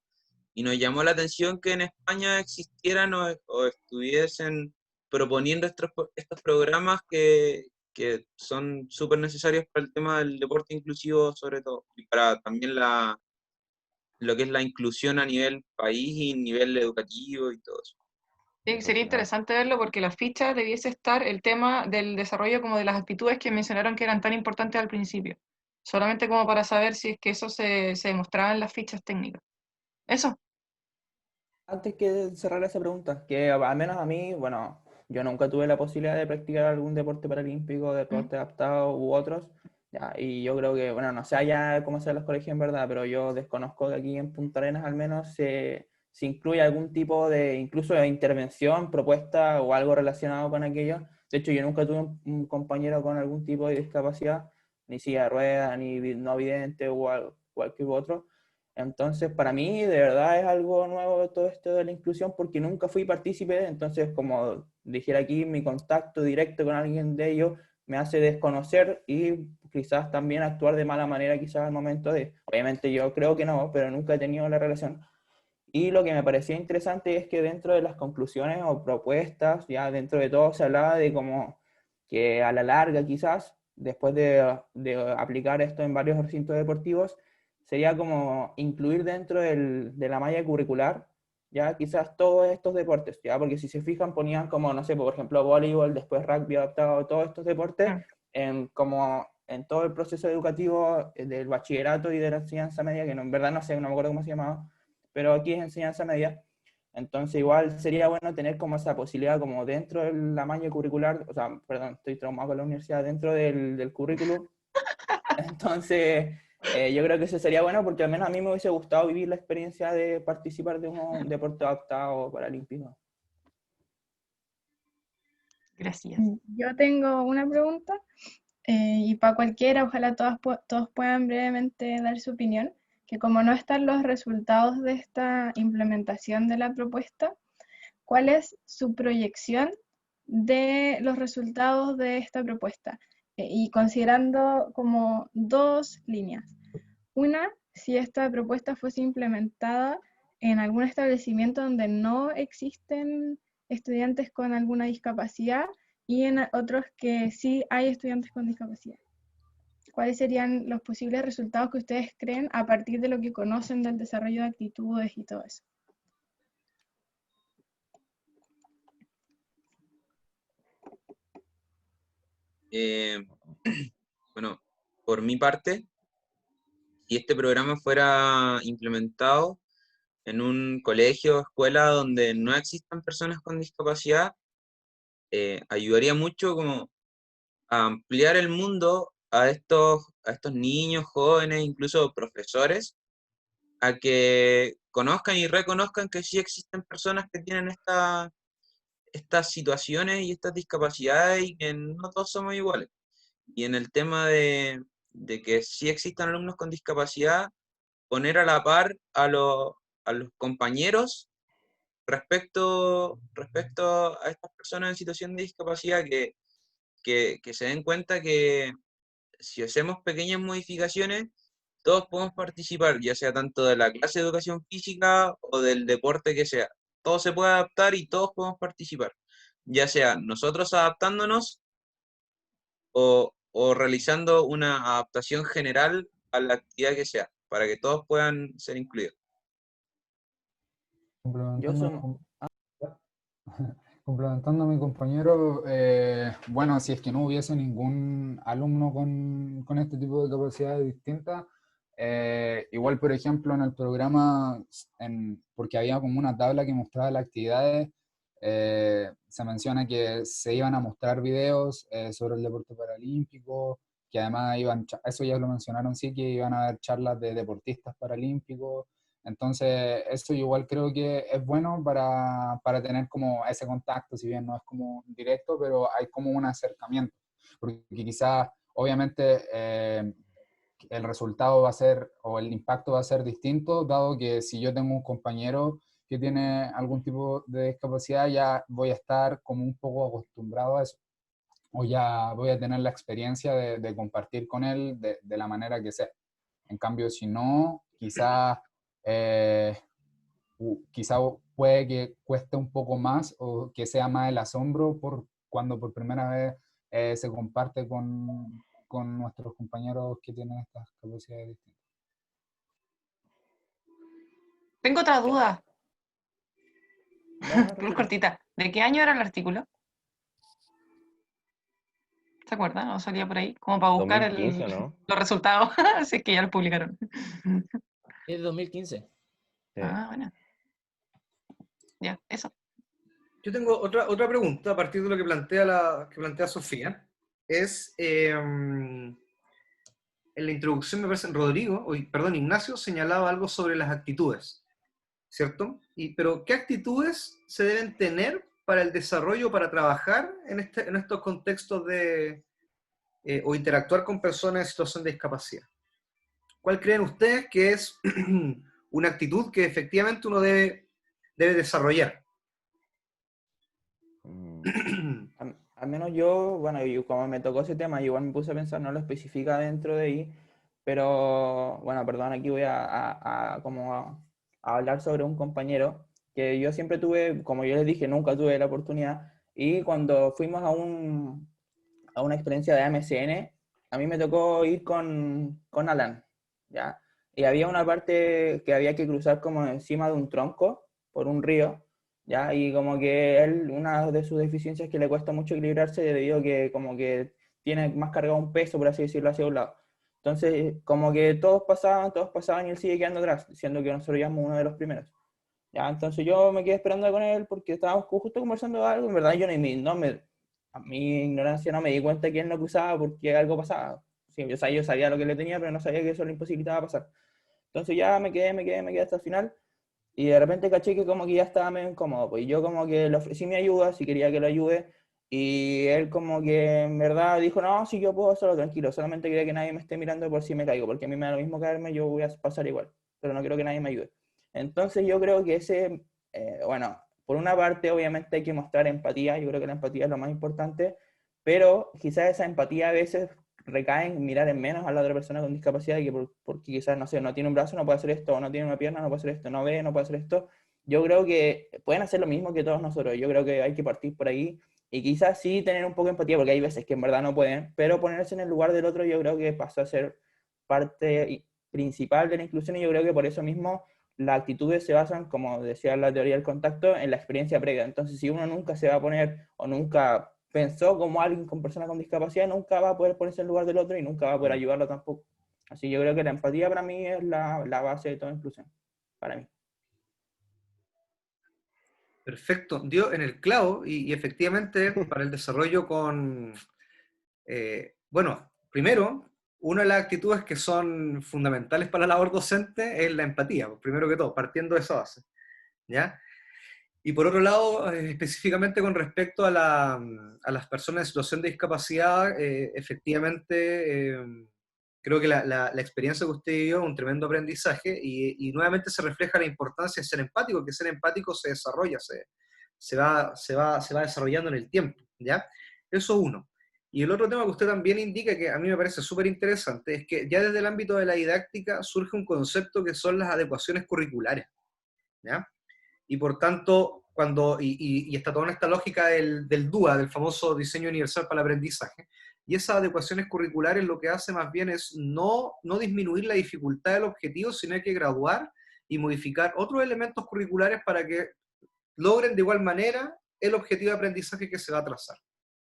y nos llamó la atención que en España existieran o estuviesen proponiendo estos programas que son súper necesarios para el tema del deporte inclusivo sobre todo, y para también lo que es la inclusión a nivel país y nivel educativo y todo eso. Sí, sería interesante verlo porque la ficha debiese estar el tema del desarrollo como de las actitudes que mencionaron que eran tan importantes al principio. Solamente como para saber si es que eso se demostraba en las fichas técnicas. Eso. Antes que cerrar esa pregunta, que al menos a mí, bueno, yo nunca tuve la posibilidad de practicar algún deporte paralímpico, deporte adaptado u otros, ya, y yo creo que, bueno, no sé allá cómo sean los colegios en verdad, pero yo desconozco que aquí en Punta Arenas al menos se incluye algún tipo de, incluso de intervención, propuesta o algo relacionado con aquello. De hecho, yo nunca tuve un compañero con algún tipo de discapacidad, ni silla de ruedas, ni no vidente o cualquier otro. Entonces, para mí, de verdad es algo nuevo todo esto de la inclusión porque nunca fui partícipe. Entonces, como dijera aquí, mi contacto directo con alguien de ellos me hace desconocer y quizás también actuar de mala manera quizás al momento de... Obviamente yo creo que no, pero nunca he tenido la relación. Y lo que me parecía interesante es que dentro de las conclusiones o propuestas, ya dentro de todo se hablaba de como que a la larga quizás, después de aplicar esto en varios recintos deportivos, sería como incluir dentro de la malla curricular, ya quizás todos estos deportes, ya porque si se fijan ponían como, no sé, por ejemplo, voleibol, después rugby adaptado, todos estos deportes, como en todo el proceso educativo del bachillerato y de la enseñanza media, que no, en verdad no sé, no me acuerdo cómo se llamaba, pero aquí es enseñanza media. Entonces igual sería bueno tener como esa posibilidad como dentro de la malla curricular, o sea, perdón, estoy traumado con la universidad, dentro del currículum. Entonces yo creo que eso sería bueno porque al menos a mí me hubiese gustado vivir la experiencia de participar de un deporte adaptado paralímpico. Gracias. Yo tengo una pregunta y para cualquiera, ojalá todos puedan brevemente dar su opinión, que como no están los resultados de esta implementación de la propuesta, ¿cuál es su proyección de los resultados de esta propuesta? Y considerando como dos líneas. Una, si esta propuesta fuese implementada en algún establecimiento donde no existen estudiantes con alguna discapacidad y en otros que sí hay estudiantes con discapacidad. ¿Cuáles serían los posibles resultados que ustedes creen a partir de lo que conocen del desarrollo de actitudes y todo eso? Bueno, por mi parte, si este programa fuera implementado en un colegio o escuela donde no existan personas con discapacidad, ayudaría mucho como a ampliar el mundo a estos niños, jóvenes, incluso profesores, a que conozcan y reconozcan que sí existen personas que tienen estas situaciones y estas discapacidades y que no todos somos iguales. Y en el tema de que sí existan alumnos con discapacidad, poner a la par a los compañeros respecto a estas personas en situación de discapacidad, que se den cuenta que si hacemos pequeñas modificaciones, todos podemos participar, ya sea tanto de la clase de educación física o del deporte que sea. Todo se puede adaptar y todos podemos participar, ya sea nosotros adaptándonos o realizando una adaptación general a la actividad que sea, para que todos puedan ser incluidos. Complementando a mi compañero, bueno, si es que no hubiese ningún alumno con este tipo de capacidades distintas, igual, por ejemplo, en el programa, porque había como una tabla que mostraba las actividades, se menciona que se iban a mostrar videos sobre el deporte paralímpico, que además eso ya lo mencionaron, sí, que iban a haber charlas de deportistas paralímpicos. Entonces, eso igual creo que es bueno para tener como ese contacto, si bien no es como directo, pero hay como un acercamiento, porque quizás, obviamente, el resultado va a ser, o el impacto va a ser distinto, dado que si yo tengo un compañero que tiene algún tipo de discapacidad, ya voy a estar como un poco acostumbrado a eso, o ya voy a tener la experiencia de compartir con él de la manera que sea. En cambio, si no, quizás puede que cueste un poco más o que sea más el asombro cuando por primera vez se comparte con nuestros compañeros que tienen estas capacidades distintas. Tengo otra duda. Muy cortita. ¿De qué año era el artículo? ¿Se acuerdan? ¿O salía por ahí? Como para buscar 2015, ¿no? los resultados. Así es que ya los publicaron. Es de 2015. Sí. Ah, bueno. Ya, eso. Yo tengo otra pregunta a partir de lo que plantea Sofía. Es, en la introducción me parece, Ignacio señalaba algo sobre las actitudes, ¿cierto? Pero ¿qué actitudes se deben tener para el desarrollo, para trabajar en estos contextos o interactuar con personas en situación de discapacidad? ¿Cuál creen ustedes que es una actitud que efectivamente uno debe desarrollar? Al menos yo, bueno, como me tocó ese tema, igual me puse a pensar, no lo especifica dentro de ahí, pero bueno, perdón, aquí voy a hablar sobre un compañero que yo siempre tuve, como yo les dije, nunca tuve la oportunidad, y cuando fuimos a una experiencia de AMCN, a mí me tocó ir con Alan, ¿ya? Y había una parte que había que cruzar como encima de un tronco por un río, ¿ya? Y como que él, una de sus deficiencias es que le cuesta mucho equilibrarse debido a que como que tiene más cargado un peso, por así decirlo, hacia un lado. Entonces, como que todos pasaban y él sigue quedando atrás, siendo que nosotros íbamos uno de los primeros. Ya, entonces yo me quedé esperando con él porque estábamos justo conversando de algo, en verdad yo a mi ignorancia no me di cuenta que él no cruzaba porque algo pasaba. Sí, yo sabía lo que le tenía, pero no sabía que eso le imposibilitaba pasar. Entonces ya me quedé hasta el final. Y de repente caché que como que ya estaba medio incómodo, pues yo como que le ofrecí mi ayuda, si quería que lo ayude, y él como que en verdad dijo, no, si yo puedo hacerlo tranquilo, solamente quería que nadie me esté mirando por si me caigo, porque a mí me da lo mismo caerme, yo voy a pasar igual. pero no quiero que nadie me ayude. Entonces yo creo que bueno, por una parte obviamente hay que mostrar empatía, yo creo que la empatía es lo más importante, pero quizás esa empatía a veces recae en mirar en menos a la otra persona con discapacidad, porque quizás, no sé, no tiene un brazo, no puede hacer esto, o no tiene una pierna, no puede hacer esto, no ve, no puede hacer esto. Yo creo que pueden hacer lo mismo que todos nosotros, yo creo que hay que partir por ahí, y quizás sí tener un poco de empatía, porque hay veces que en verdad no pueden, pero ponerse en el lugar del otro yo creo que pasa a ser parte principal de la inclusión, y yo creo que por eso mismo las actitudes se basan, como decía la teoría del contacto, en la experiencia previa. Entonces, si uno nunca se va a poner, o nunca pensó como alguien con persona con discapacidad, nunca va a poder ponerse en el lugar del otro y nunca va a poder ayudarlo tampoco. Así yo creo que la empatía para mí es la base de toda inclusión, para mí. Perfecto, dio en el clavo y efectivamente para el desarrollo bueno, primero, una de las actitudes que son fundamentales para la labor docente es la empatía, primero que todo, partiendo de esa base, ¿ya? Y por otro lado, específicamente con respecto a las personas en situación de discapacidad, efectivamente, creo que la experiencia que usted vivió es un tremendo aprendizaje y nuevamente se refleja la importancia de ser empático, que ser empático se desarrolla, se va desarrollando en el tiempo, ¿ya? Eso uno. Y el otro tema que usted también indica, que a mí me parece súper interesante, es que ya desde el ámbito de la didáctica surge un concepto que son las adecuaciones curriculares, ¿ya? Y por tanto, y está toda esta lógica del DUA, del famoso diseño universal para el aprendizaje, y esas adecuaciones curriculares lo que hace más bien es no disminuir la dificultad del objetivo, sino que graduar y modificar otros elementos curriculares para que logren de igual manera el objetivo de aprendizaje que se va a trazar,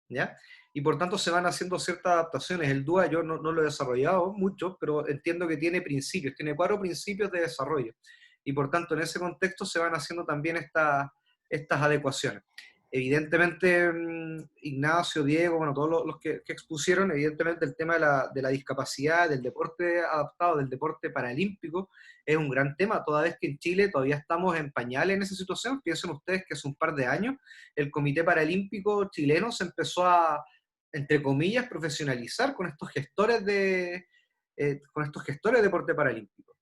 ¿ya? Y por tanto se van haciendo ciertas adaptaciones. El DUA yo no lo he desarrollado mucho, pero entiendo que tiene principios, tiene 4 principios de desarrollo. Y por tanto en ese contexto se van haciendo también estas adecuaciones. Evidentemente, Ignacio, Diego, bueno, todos los que expusieron, evidentemente el tema de la discapacidad, del deporte adaptado, del deporte paralímpico, es un gran tema, toda vez que en Chile todavía estamos en pañales en esa situación. Piensen ustedes que hace un par de años el Comité Paralímpico chileno se empezó a, entre comillas, profesionalizar con estos gestores de deporte paralímpico.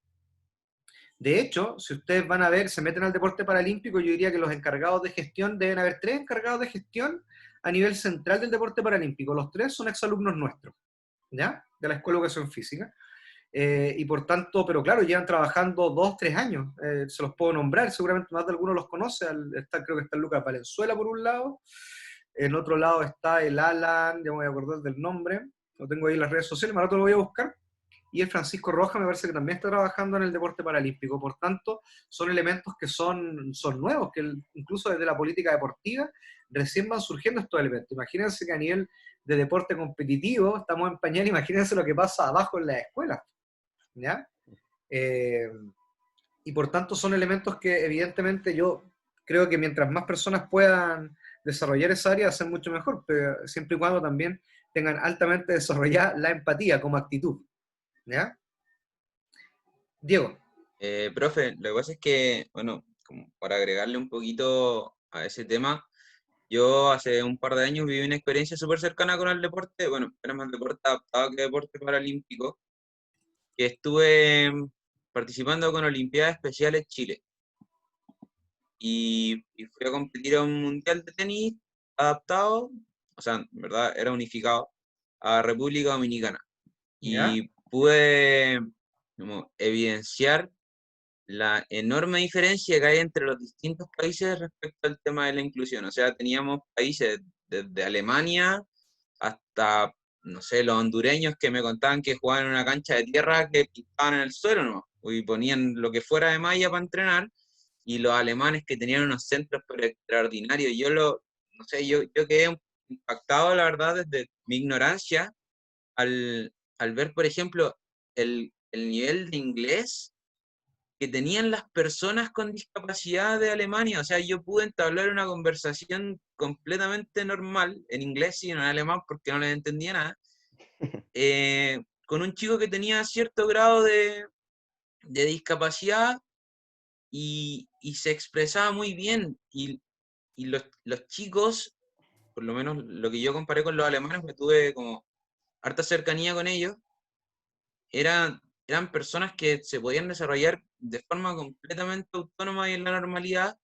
De hecho, si ustedes van a ver, se meten al deporte paralímpico, yo diría que los encargados de gestión, deben haber 3 encargados de gestión a nivel central del deporte paralímpico. Los 3 son exalumnos nuestros, ¿ya? De la Escuela de Educación Física. Y por tanto, pero claro, llevan trabajando 2, 3 años. Se los puedo nombrar, seguramente más de alguno los conoce. Creo que está el Lucas Valenzuela por un lado. En otro lado está el Alan, ya me voy a acordar del nombre. Lo tengo ahí en las redes sociales, más rato lo voy a buscar. Y el Francisco Rojas me parece que también está trabajando en el deporte paralímpico. Por tanto, son elementos que son nuevos, que incluso desde la política deportiva recién van surgiendo estos elementos. Imagínense que a nivel de deporte competitivo estamos en pañal, imagínense lo que pasa abajo en las escuelas, ¿ya? Y por tanto son elementos que evidentemente yo creo que mientras más personas puedan desarrollar esa área, va a ser mucho mejor, pero siempre y cuando también tengan altamente desarrollada la empatía como actitud. ¿Ya? Diego. Profe, lo que pasa es que, bueno, como para agregarle un poquito a ese tema, yo hace un par de años viví una experiencia súper cercana con el deporte, bueno, era más deporte adaptado que deporte paralímpico, que estuve participando con Olimpiadas Especiales Chile. Y fui a competir a un mundial de tenis adaptado, o sea, en verdad era unificado, a República Dominicana. ¿Ya? Y pude como evidenciar la enorme diferencia que hay entre los distintos países respecto al tema de la inclusión. O sea, teníamos países desde Alemania hasta, no sé, los hondureños que me contaban que jugaban en una cancha de tierra que pintaban en el suelo, ¿no? Y ponían lo que fuera de malla para entrenar, y los alemanes que tenían unos centros pero extraordinarios. No sé, yo quedé impactado, la verdad, desde mi ignorancia, al ver, por ejemplo, el nivel de inglés que tenían las personas con discapacidad de Alemania. O sea, yo pude entablar una conversación completamente normal, en inglés y en alemán, porque no les entendía nada, con un chico que tenía cierto grado de discapacidad y se expresaba muy bien. Y los chicos, por lo menos lo que yo comparé con los alemanes, me tuve como harta cercanía con ellos, eran eran personas que se podían desarrollar de forma completamente autónoma y en la normalidad,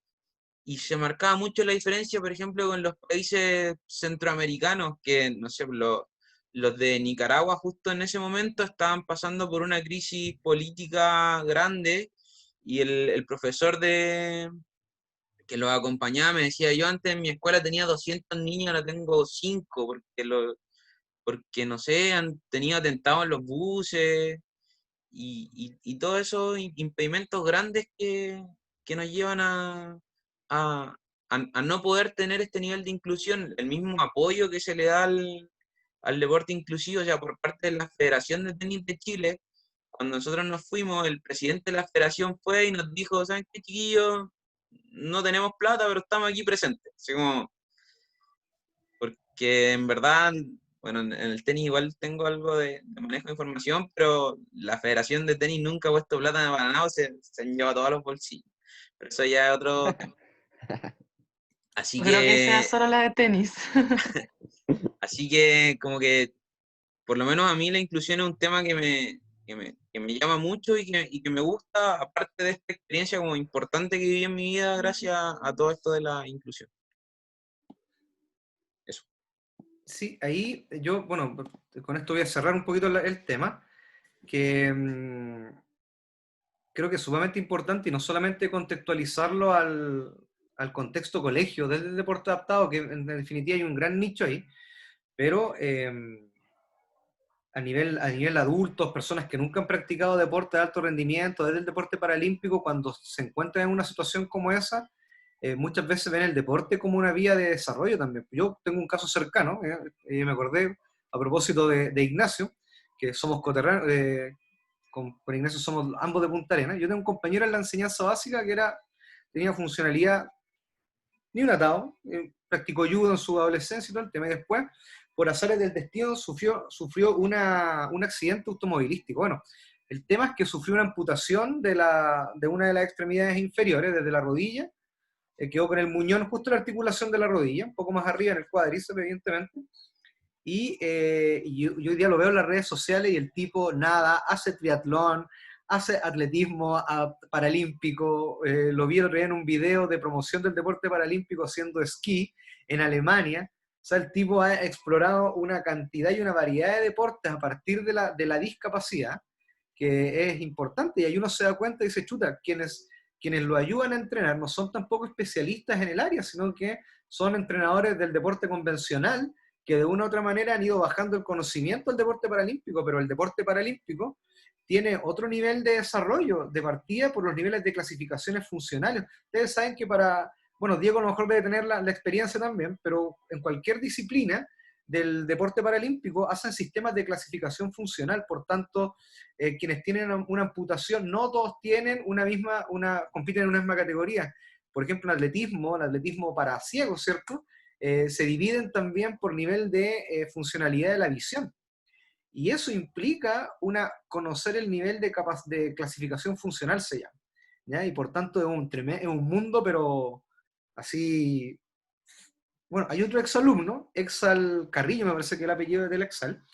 y se marcaba mucho la diferencia, por ejemplo, con los países centroamericanos, que, no sé, los de Nicaragua justo en ese momento estaban pasando por una crisis política grande, y el profesor que los acompañaba me decía, yo antes en mi escuela tenía 200 niños, ahora tengo 5, porque no sé, han tenido atentados en los buses, y todos esos impedimentos grandes que nos llevan a, a no poder tener este nivel de inclusión, el mismo apoyo que se le da al deporte inclusivo, o sea, por parte de la Federación de Tenis de Chile. Cuando nosotros nos fuimos, el presidente de la federación fue y nos dijo, ¿saben qué, chiquillos? No tenemos plata, pero estamos aquí presentes. Así como, porque en verdad, bueno, en el tenis igual tengo algo de manejo de información, pero la Federación de Tenis nunca ha puesto plata para nada, se han llevado todos los bolsillos. Pero eso ya es otro tema. Así No creo que sea que, solo la de tenis. así que como que, por lo menos a mí la inclusión es un tema que me llama mucho y que me gusta, aparte de esta experiencia como importante que viví en mi vida gracias a todo esto de la inclusión. Eso. Sí, ahí yo, bueno, con esto voy a cerrar un poquito el tema, que creo que es sumamente importante y no solamente contextualizarlo al contexto colegio desde el deporte adaptado, que en definitiva hay un gran nicho ahí, pero a nivel adultos, personas que nunca han practicado deporte de alto rendimiento, desde el deporte paralímpico, cuando se encuentran en una situación como esa, muchas veces ven el deporte como una vía de desarrollo también. Yo tengo un caso cercano, me acordé a propósito de Ignacio, que somos coterráneos, con Ignacio somos ambos de Punta Arenas. Yo tengo un compañero en la enseñanza básica que tenía funcionalidad ni un atado, practicó judo en su adolescencia y todo el tema, y después, por azares del destino, sufrió un accidente automovilístico. Bueno, el tema es que sufrió una amputación de una de las extremidades inferiores, desde la rodilla, quedó con el muñón justo en la articulación de la rodilla, un poco más arriba en el cuádriceps, evidentemente, y hoy día lo veo en las redes sociales y el tipo nada, hace triatlón, hace atletismo paralímpico, lo vi en un video de promoción del deporte paralímpico haciendo esquí en Alemania. O sea, el tipo ha explorado una cantidad y una variedad de deportes a partir de la discapacidad, que es importante, y ahí uno se da cuenta y dice, chuta, quienes lo ayudan a entrenar no son tampoco especialistas en el área, sino que son entrenadores del deporte convencional, que de una u otra manera han ido bajando el conocimiento del deporte paralímpico, pero el deporte paralímpico tiene otro nivel de desarrollo, de partida por los niveles de clasificaciones funcionales. Ustedes saben que bueno, Diego a lo mejor debe tener la experiencia también, pero en cualquier disciplina del deporte paralímpico hacen sistemas de clasificación funcional, por tanto, quienes tienen una amputación, no todos tienen compiten en una misma categoría. Por ejemplo, en el atletismo para ciegos, ¿cierto? Se dividen también por nivel de funcionalidad de la visión. Y eso implica conocer el nivel de clasificación funcional, se llama, ¿ya? Y por tanto es un mundo, pero así... Bueno, hay otro exalumno, Exal Carrillo, me parece que el apellido es del Exal,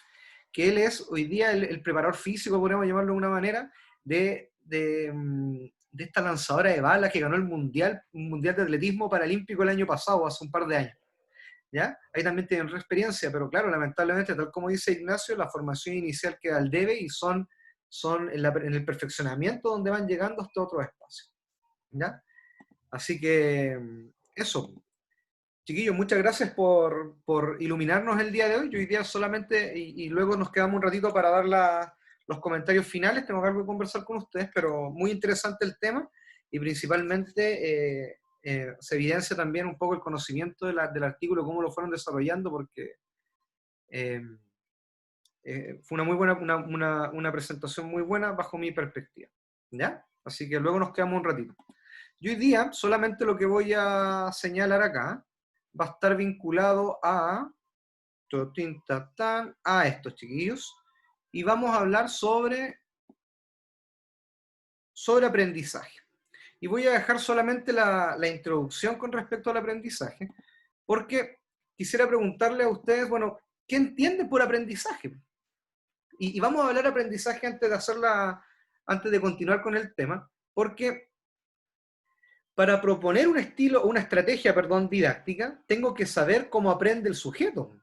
que él es hoy día el preparador físico, podríamos llamarlo de una manera, de esta lanzadora de balas que ganó un mundial de atletismo paralímpico el año pasado, hace un par de años. ¿Ya? Ahí también tienen experiencia, pero claro, lamentablemente, tal como dice Ignacio, la formación inicial queda al debe y son en el perfeccionamiento donde van llegando hasta otros espacios. ¿Ya? Así que eso. Chiquillos, muchas gracias por iluminarnos el día de hoy. Yo hoy día solamente, y luego nos quedamos un ratito para dar los comentarios finales, tengo algo que conversar con ustedes, pero muy interesante el tema y principalmente se evidencia también un poco el conocimiento del artículo, cómo lo fueron desarrollando, porque fue una muy buena, una presentación muy buena bajo mi perspectiva. ¿Ya? Así que luego nos quedamos un ratito. Y hoy día solamente lo que voy a señalar acá va a estar vinculado a estos chiquillos, y vamos a hablar sobre aprendizaje. Y voy a dejar solamente la introducción con respecto al aprendizaje, porque quisiera preguntarle a ustedes, bueno, ¿qué entienden por aprendizaje? y vamos a hablar de aprendizaje antes de continuar con el tema, porque para proponer un estilo, una estrategia, perdón, didáctica, tengo que saber cómo aprende el sujeto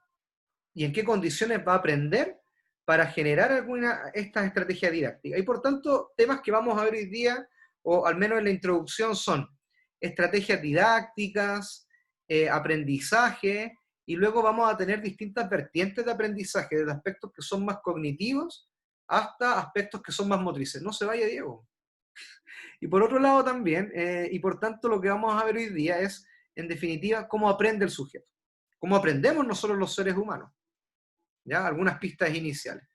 y en qué condiciones va a aprender para generar estas estrategias didácticas. Y por tanto, temas que vamos a ver hoy día, o al menos en la introducción, son estrategias didácticas, aprendizaje, y luego vamos a tener distintas vertientes de aprendizaje, desde aspectos que son más cognitivos hasta aspectos que son más motrices. No se vaya, Diego. Y por otro lado también, y por tanto lo que vamos a ver hoy día es, en definitiva, cómo aprende el sujeto. Cómo aprendemos nosotros los seres humanos. ¿Ya? Algunas pistas iniciales.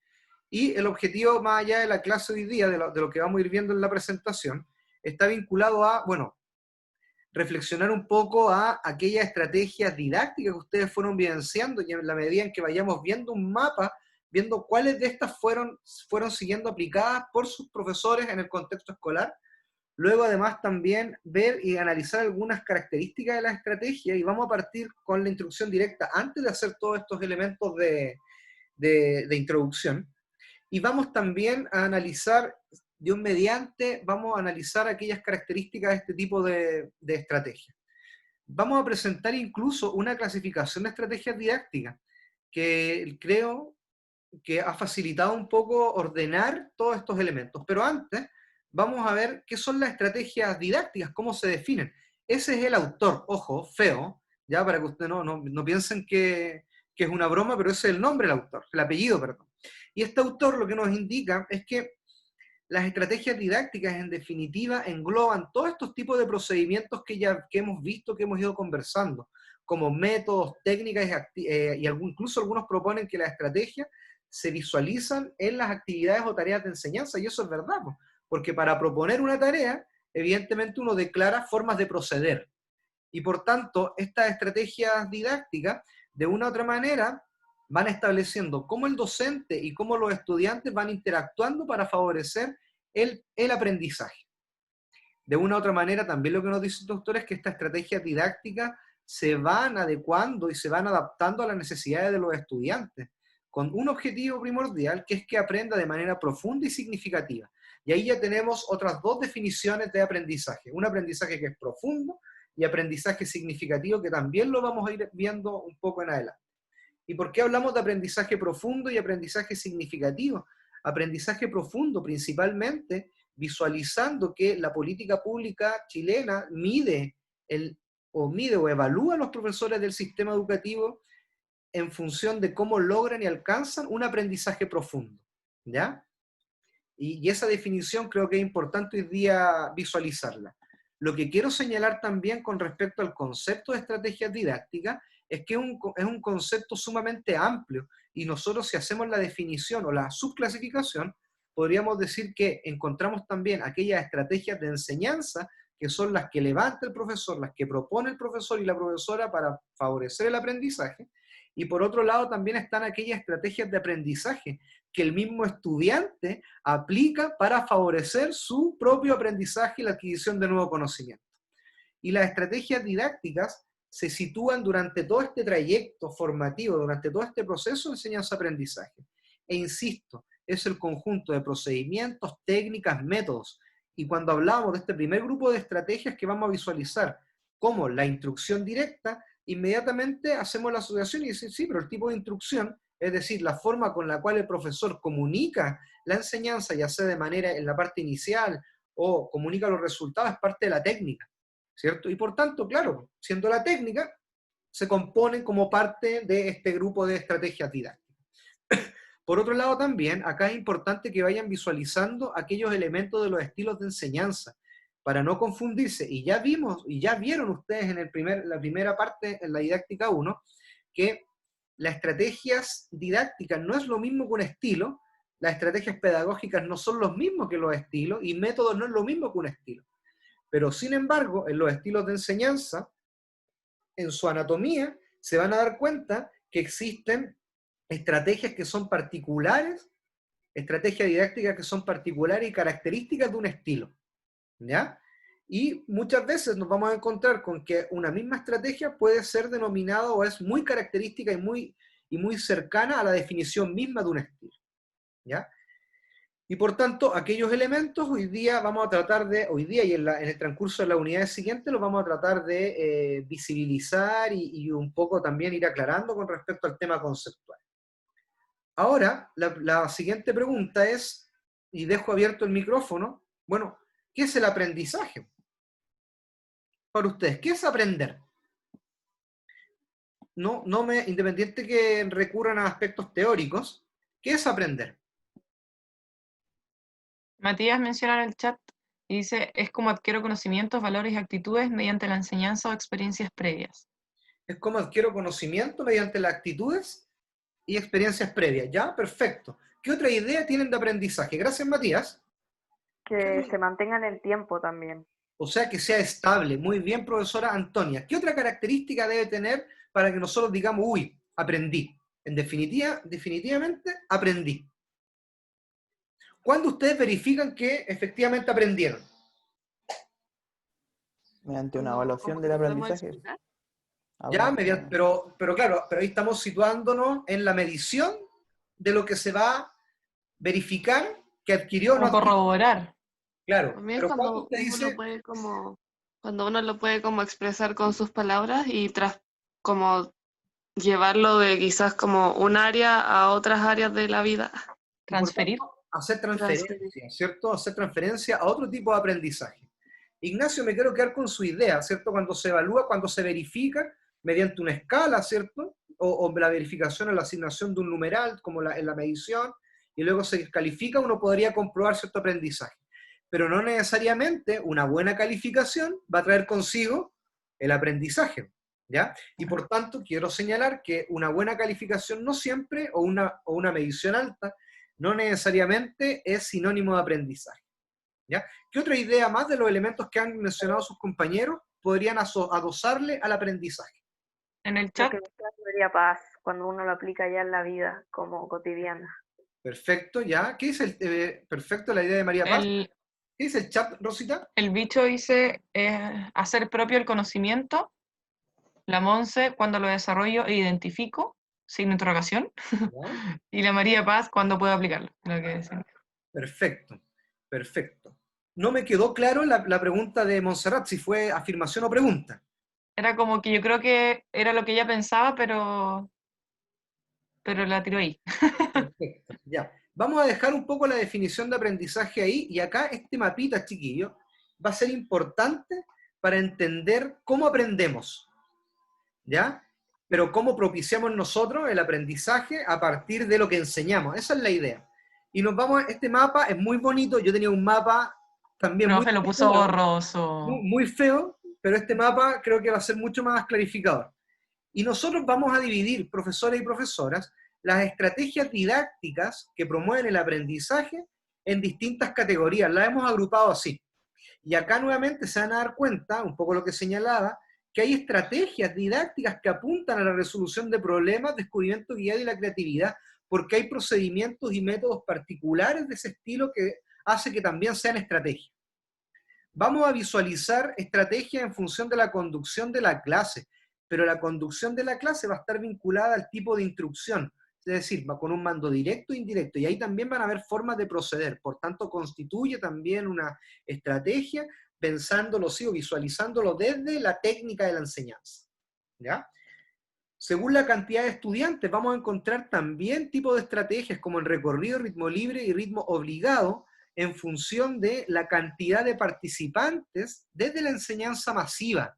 Y el objetivo, más allá de la clase hoy día, de lo que vamos a ir viendo en la presentación, está vinculado a, bueno, reflexionar un poco a aquellas estrategias didácticas que ustedes fueron vivenciando, y en la medida en que vayamos viendo un mapa, viendo cuáles de estas fueron siguiendo aplicadas por sus profesores en el contexto escolar. Luego, además, también ver y analizar algunas características de la estrategia, y vamos a partir con la instrucción directa antes de hacer todos estos elementos de introducción. Y vamos también a analizar, Dios mediante, vamos a analizar aquellas características de este tipo de estrategias. Vamos a presentar incluso una clasificación de estrategias didácticas, que creo que ha facilitado un poco ordenar todos estos elementos. Pero antes, vamos a ver qué son las estrategias didácticas, cómo se definen. Ese es el autor, ojo, feo, ya para que ustedes no piensen que es una broma, pero ese es el nombre del autor, el apellido, perdón. Y este autor lo que nos indica es que las estrategias didácticas, en definitiva, engloban todos estos tipos de procedimientos que hemos visto, que hemos ido conversando, como métodos, técnicas, y incluso algunos proponen que las estrategias se visualizan en las actividades o tareas de enseñanza, y eso es verdad, porque para proponer una tarea, evidentemente uno declara formas de proceder, y por tanto, estas estrategias didácticas, de una u otra manera, van estableciendo cómo el docente y cómo los estudiantes van interactuando para favorecer el aprendizaje. De una u otra manera, también lo que nos dice el doctor es que estas estrategias didácticas se van adecuando y se van adaptando a las necesidades de los estudiantes, con un objetivo primordial, que es que aprenda de manera profunda y significativa. Y ahí ya tenemos otras dos definiciones de aprendizaje. Un aprendizaje que es profundo y aprendizaje significativo, que también lo vamos a ir viendo un poco en adelante. ¿Y por qué hablamos de aprendizaje profundo y aprendizaje significativo? Aprendizaje profundo principalmente visualizando que la política pública chilena mide o evalúa a los profesores del sistema educativo en función de cómo logran y alcanzan un aprendizaje profundo, ¿ya? Y esa definición creo que es importante hoy día visualizarla. Lo que quiero señalar también con respecto al concepto de estrategias didácticas es que es un concepto sumamente amplio, y nosotros, si hacemos la definición o la subclasificación, podríamos decir que encontramos también aquellas estrategias de enseñanza que son las que levanta el profesor, las que propone el profesor y la profesora para favorecer el aprendizaje, y por otro lado también están aquellas estrategias de aprendizaje que el mismo estudiante aplica para favorecer su propio aprendizaje y la adquisición de nuevo conocimiento. Y las estrategias didácticas se sitúan durante todo este trayecto formativo, durante todo este proceso de enseñanza-aprendizaje. E insisto, es el conjunto de procedimientos, técnicas, métodos. Y cuando hablamos de este primer grupo de estrategias que vamos a visualizar como la instrucción directa, inmediatamente hacemos la asociación y decimos, sí, pero el tipo de instrucción, es decir, la forma con la cual el profesor comunica la enseñanza, ya sea de manera en la parte inicial o comunica los resultados, es parte de la técnica, ¿cierto? Y por tanto, claro, siendo la técnica, se componen como parte de este grupo de estrategias didácticas. Por otro lado también, acá es importante que vayan visualizando aquellos elementos de los estilos de enseñanza, para no confundirse. Y ya vimos, y ya vieron ustedes en la primera parte, en la didáctica 1, que las estrategias didácticas no es lo mismo que un estilo, las estrategias pedagógicas no son los mismos que los estilos, y métodos no es lo mismo que un estilo. Pero sin embargo, en los estilos de enseñanza, en su anatomía, se van a dar cuenta que existen estrategias que son particulares, estrategias didácticas que son particulares y características de un estilo, ¿ya? Y muchas veces nos vamos a encontrar con que una misma estrategia puede ser denominada o es muy característica y muy cercana a la definición misma de un estilo. ¿ya? Y por tanto, aquellos elementos hoy día vamos a tratar de, hoy día y en el transcurso de las unidades siguientes, los vamos a tratar de visibilizar y un poco también ir aclarando con respecto al tema conceptual. Ahora, la siguiente pregunta es, y dejo abierto el micrófono, bueno, ¿qué es el aprendizaje? Para ustedes, ¿qué es aprender? Independiente que recurran a aspectos teóricos, ¿qué es aprender? Matías menciona en el chat y dice, es como adquiero conocimientos, valores y actitudes mediante la enseñanza o experiencias previas. Es como adquiero conocimiento mediante las actitudes y experiencias previas. ¿Ya? Perfecto. ¿Qué otra idea tienen de aprendizaje? Gracias, Matías. Que se mantenga en el tiempo también. O sea, que sea estable. Muy bien, profesora Antonia. ¿Qué otra característica debe tener para que nosotros digamos, uy, aprendí? En definitiva, definitivamente, aprendí. ¿Cuándo ustedes verifican que efectivamente aprendieron? Mediante una evaluación del aprendizaje. Ya, pero claro, pero ahí estamos situándonos en la medición de lo que se va a verificar que adquirió o no adquirió. Corroborar. Claro. También Pero cuando usted uno dice, lo puede cuando uno lo puede como expresar con sus palabras y tras como llevarlo de quizás como un área a otras áreas de la vida. Transferir. Hacer transferencia, ¿cierto? Hacer transferencia a otro tipo de aprendizaje. Ignacio, me quiero quedar con su idea, ¿cierto? Cuando se evalúa, cuando se verifica mediante una escala, ¿cierto? O la verificación o la asignación de un numeral, como en la medición, y luego se califica, uno podría comprobar cierto aprendizaje. Pero no necesariamente una buena calificación va a traer consigo el aprendizaje, ¿ya? Y por tanto, quiero señalar que una buena calificación no siempre, o una medición alta, no necesariamente es sinónimo de aprendizaje, ¿ya? ¿Qué otra idea más de los elementos que han mencionado sus compañeros podrían adosarle al aprendizaye? En el chat. Lo que María Paz, cuando uno lo aplica ya en la vida como cotidiana. Perfecto, ya. ¿Qué es perfecto la idea de María Paz? ¿Qué es el chat, Rosita? El bicho dice hacer propio el conocimiento. La Monse, cuando lo desarrollo e identifico, signo interrogación. Y la María Paz, cuando puedo aplicarlo. Lo que decía. Perfecto, perfecto. No me quedó claro la pregunta de Montserrat, si fue afirmación o pregunta. Era como que yo creo que era lo que ella pensaba, pero la tiró ahí. Perfecto, ya. Vamos a dejar un poco la definición de aprendizaje ahí, y acá este mapita, chiquillo, va a ser importante para entender cómo aprendemos, ¿ya? Pero cómo propiciamos nosotros el aprendizaje a partir de lo que enseñamos. Esa es la idea. Y nos vamos, este mapa es muy bonito, yo tenía un mapa también muy feo, lo puso borroso. Muy feo, pero este mapa creo que va a ser mucho más clarificador. Y nosotros vamos a dividir, profesores y profesoras, las estrategias didácticas que promueven el aprendizaje en distintas categorías. Las hemos agrupado así. Y acá nuevamente se van a dar cuenta, un poco lo que señalaba, que hay estrategias didácticas que apuntan a la resolución de problemas, descubrimiento guiado y la creatividad, porque hay procedimientos y métodos particulares de ese estilo que hace que también sean estrategias. Vamos a visualizar estrategias en función de la conducción de la clase, pero la conducción de la clase va a estar vinculada al tipo de instrucción, es decir, va con un mando directo e indirecto, y ahí también van a haber formas de proceder, por tanto constituye también una estrategia pensándolo, sí, o visualizándolo desde la técnica de la enseñanza, ¿ya? Según la cantidad de estudiantes, vamos a encontrar también tipos de estrategias como el recorrido, ritmo libre y ritmo obligado, en función de la cantidad de participantes desde la enseñanza masiva.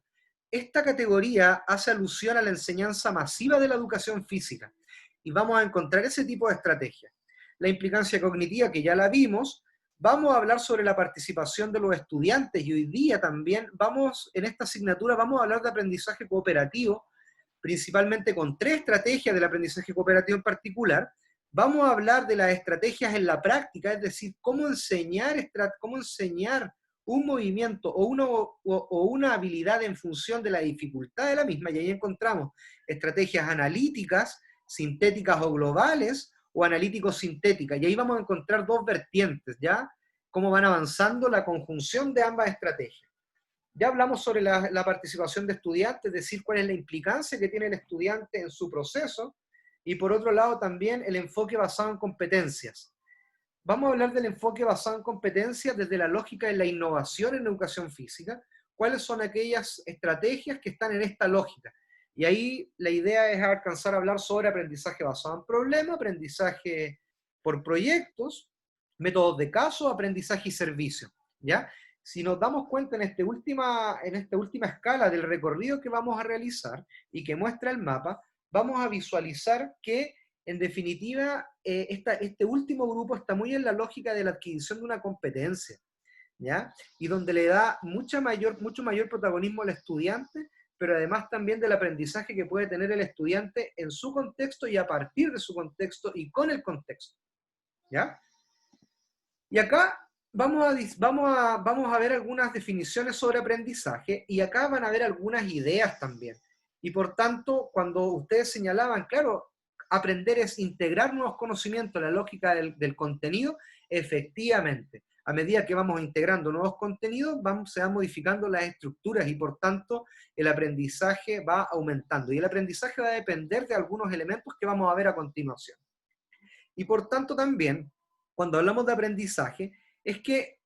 Esta categoría hace alusión a la enseñanza masiva de la educación física, y vamos a encontrar ese tipo de estrategias. La implicancia cognitiva, que ya la vimos, vamos a hablar sobre la participación de los estudiantes, y hoy día también en esta asignatura vamos a hablar de aprendizaje cooperativo, principalmente con 3 estrategias del aprendizaje cooperativo en particular. Vamos a hablar de las estrategias en la práctica, es decir, cómo enseñar un movimiento o una habilidad en función de la dificultad de la misma, y ahí encontramos estrategias analíticas, sintéticas o globales, o analítico-sintéticas, y ahí vamos a encontrar 2 vertientes, ¿ya? Cómo van avanzando la conjunción de ambas estrategias. Ya hablamos sobre la participación de estudiantes, es decir, cuál es la implicancia que tiene el estudiante en su proceso, y por otro lado también el enfoque basado en competencias. vamos a hablar del enfoque basado en competencias desde la lógica de la innovación en educación física. ¿Cuáles son aquellas estrategias que están en esta lógica? Y ahí la idea es alcanzar a hablar sobre aprendizaje basado en problema, aprendizaje por proyectos, métodos de caso, aprendizaje y servicio, ¿ya? Si nos damos cuenta en esta última escala del recorrido que vamos a realizar y que muestra el mapa, vamos a visualizar que, en definitiva, este último grupo está muy en la lógica de la adquisición de una competencia, ¿ya? Y donde le da mucho mayor protagonismo al estudiante, pero además también del aprendizaje que puede tener el estudiante en su contexto y a partir de su contexto y con el contexto, ¿ya? Y acá vamos a ver algunas definiciones sobre aprendizaje, y acá van a ver algunas ideas también. Y por tanto, cuando ustedes señalaban, claro, aprender es integrar nuevos conocimientos en la lógica del contenido, efectivamente, a medida que vamos integrando nuevos contenidos, se van modificando las estructuras y por tanto el aprendizaje va aumentando. Y el aprendizaje va a depender de algunos elementos que vamos a ver a continuación. Y por tanto también, cuando hablamos de aprendizaje, es que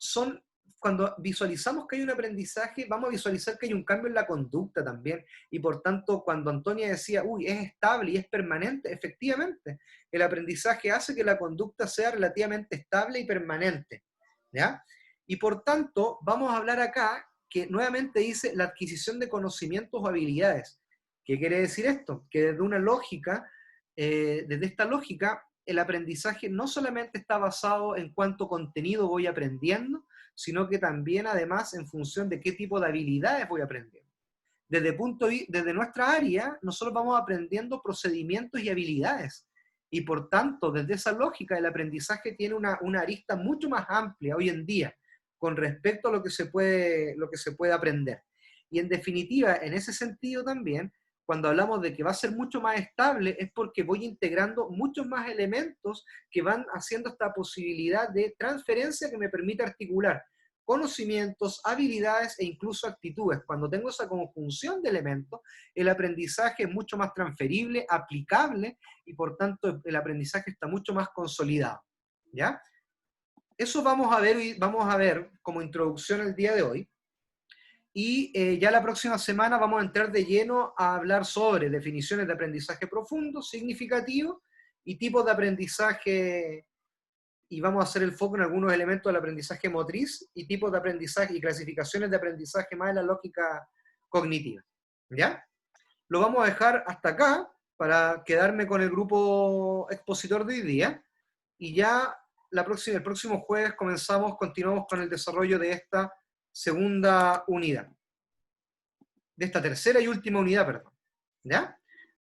cuando visualizamos que hay un aprendizaje, vamos a visualizar que hay un cambio en la conducta también. Y por tanto, cuando Antonia decía, uy, es estable y es permanente, efectivamente, el aprendizaje hace que la conducta sea relativamente estable y permanente, ¿ya? Y por tanto, vamos a hablar acá que nuevamente dice la adquisición de conocimientos o habilidades. ¿Qué quiere decir esto? Que desde esta lógica, el aprendizaje no solamente está basado en cuánto contenido voy aprendiendo, sino que también además en función de qué tipo de habilidades voy aprendiendo. Desde nuestra área, nosotros vamos aprendiendo procedimientos y habilidades. Y por tanto, desde esa lógica, el aprendizaje tiene una arista mucho más amplia hoy en día con respecto a lo que se puede aprender. Y en definitiva, en ese sentido también, cuando hablamos de que va a ser mucho más estable, es porque voy integrando muchos más elementos que van haciendo esta posibilidad de transferencia que me permite articular conocimientos, habilidades e incluso actitudes. Cuando tengo esa conjunción de elementos, el aprendizaje es mucho más transferible, aplicable, y por tanto el aprendizaje está mucho más consolidado, ¿ya? Eso vamos a ver como introducción el día de hoy. Y ya la próxima semana vamos a entrar de lleno a hablar sobre definiciones de aprendizaje profundo, significativo y tipos de aprendizaje, y vamos a hacer el foco en algunos elementos del aprendizaje motriz y tipos de aprendizaje y clasificaciones de aprendizaje más en la lógica cognitiva, ¿ya? Lo vamos a dejar hasta acá para quedarme con el grupo expositor de hoy día, y ya el próximo jueves continuamos con el desarrollo de esta segunda unidad. De esta tercera y última unidad, perdón. ¿Ya?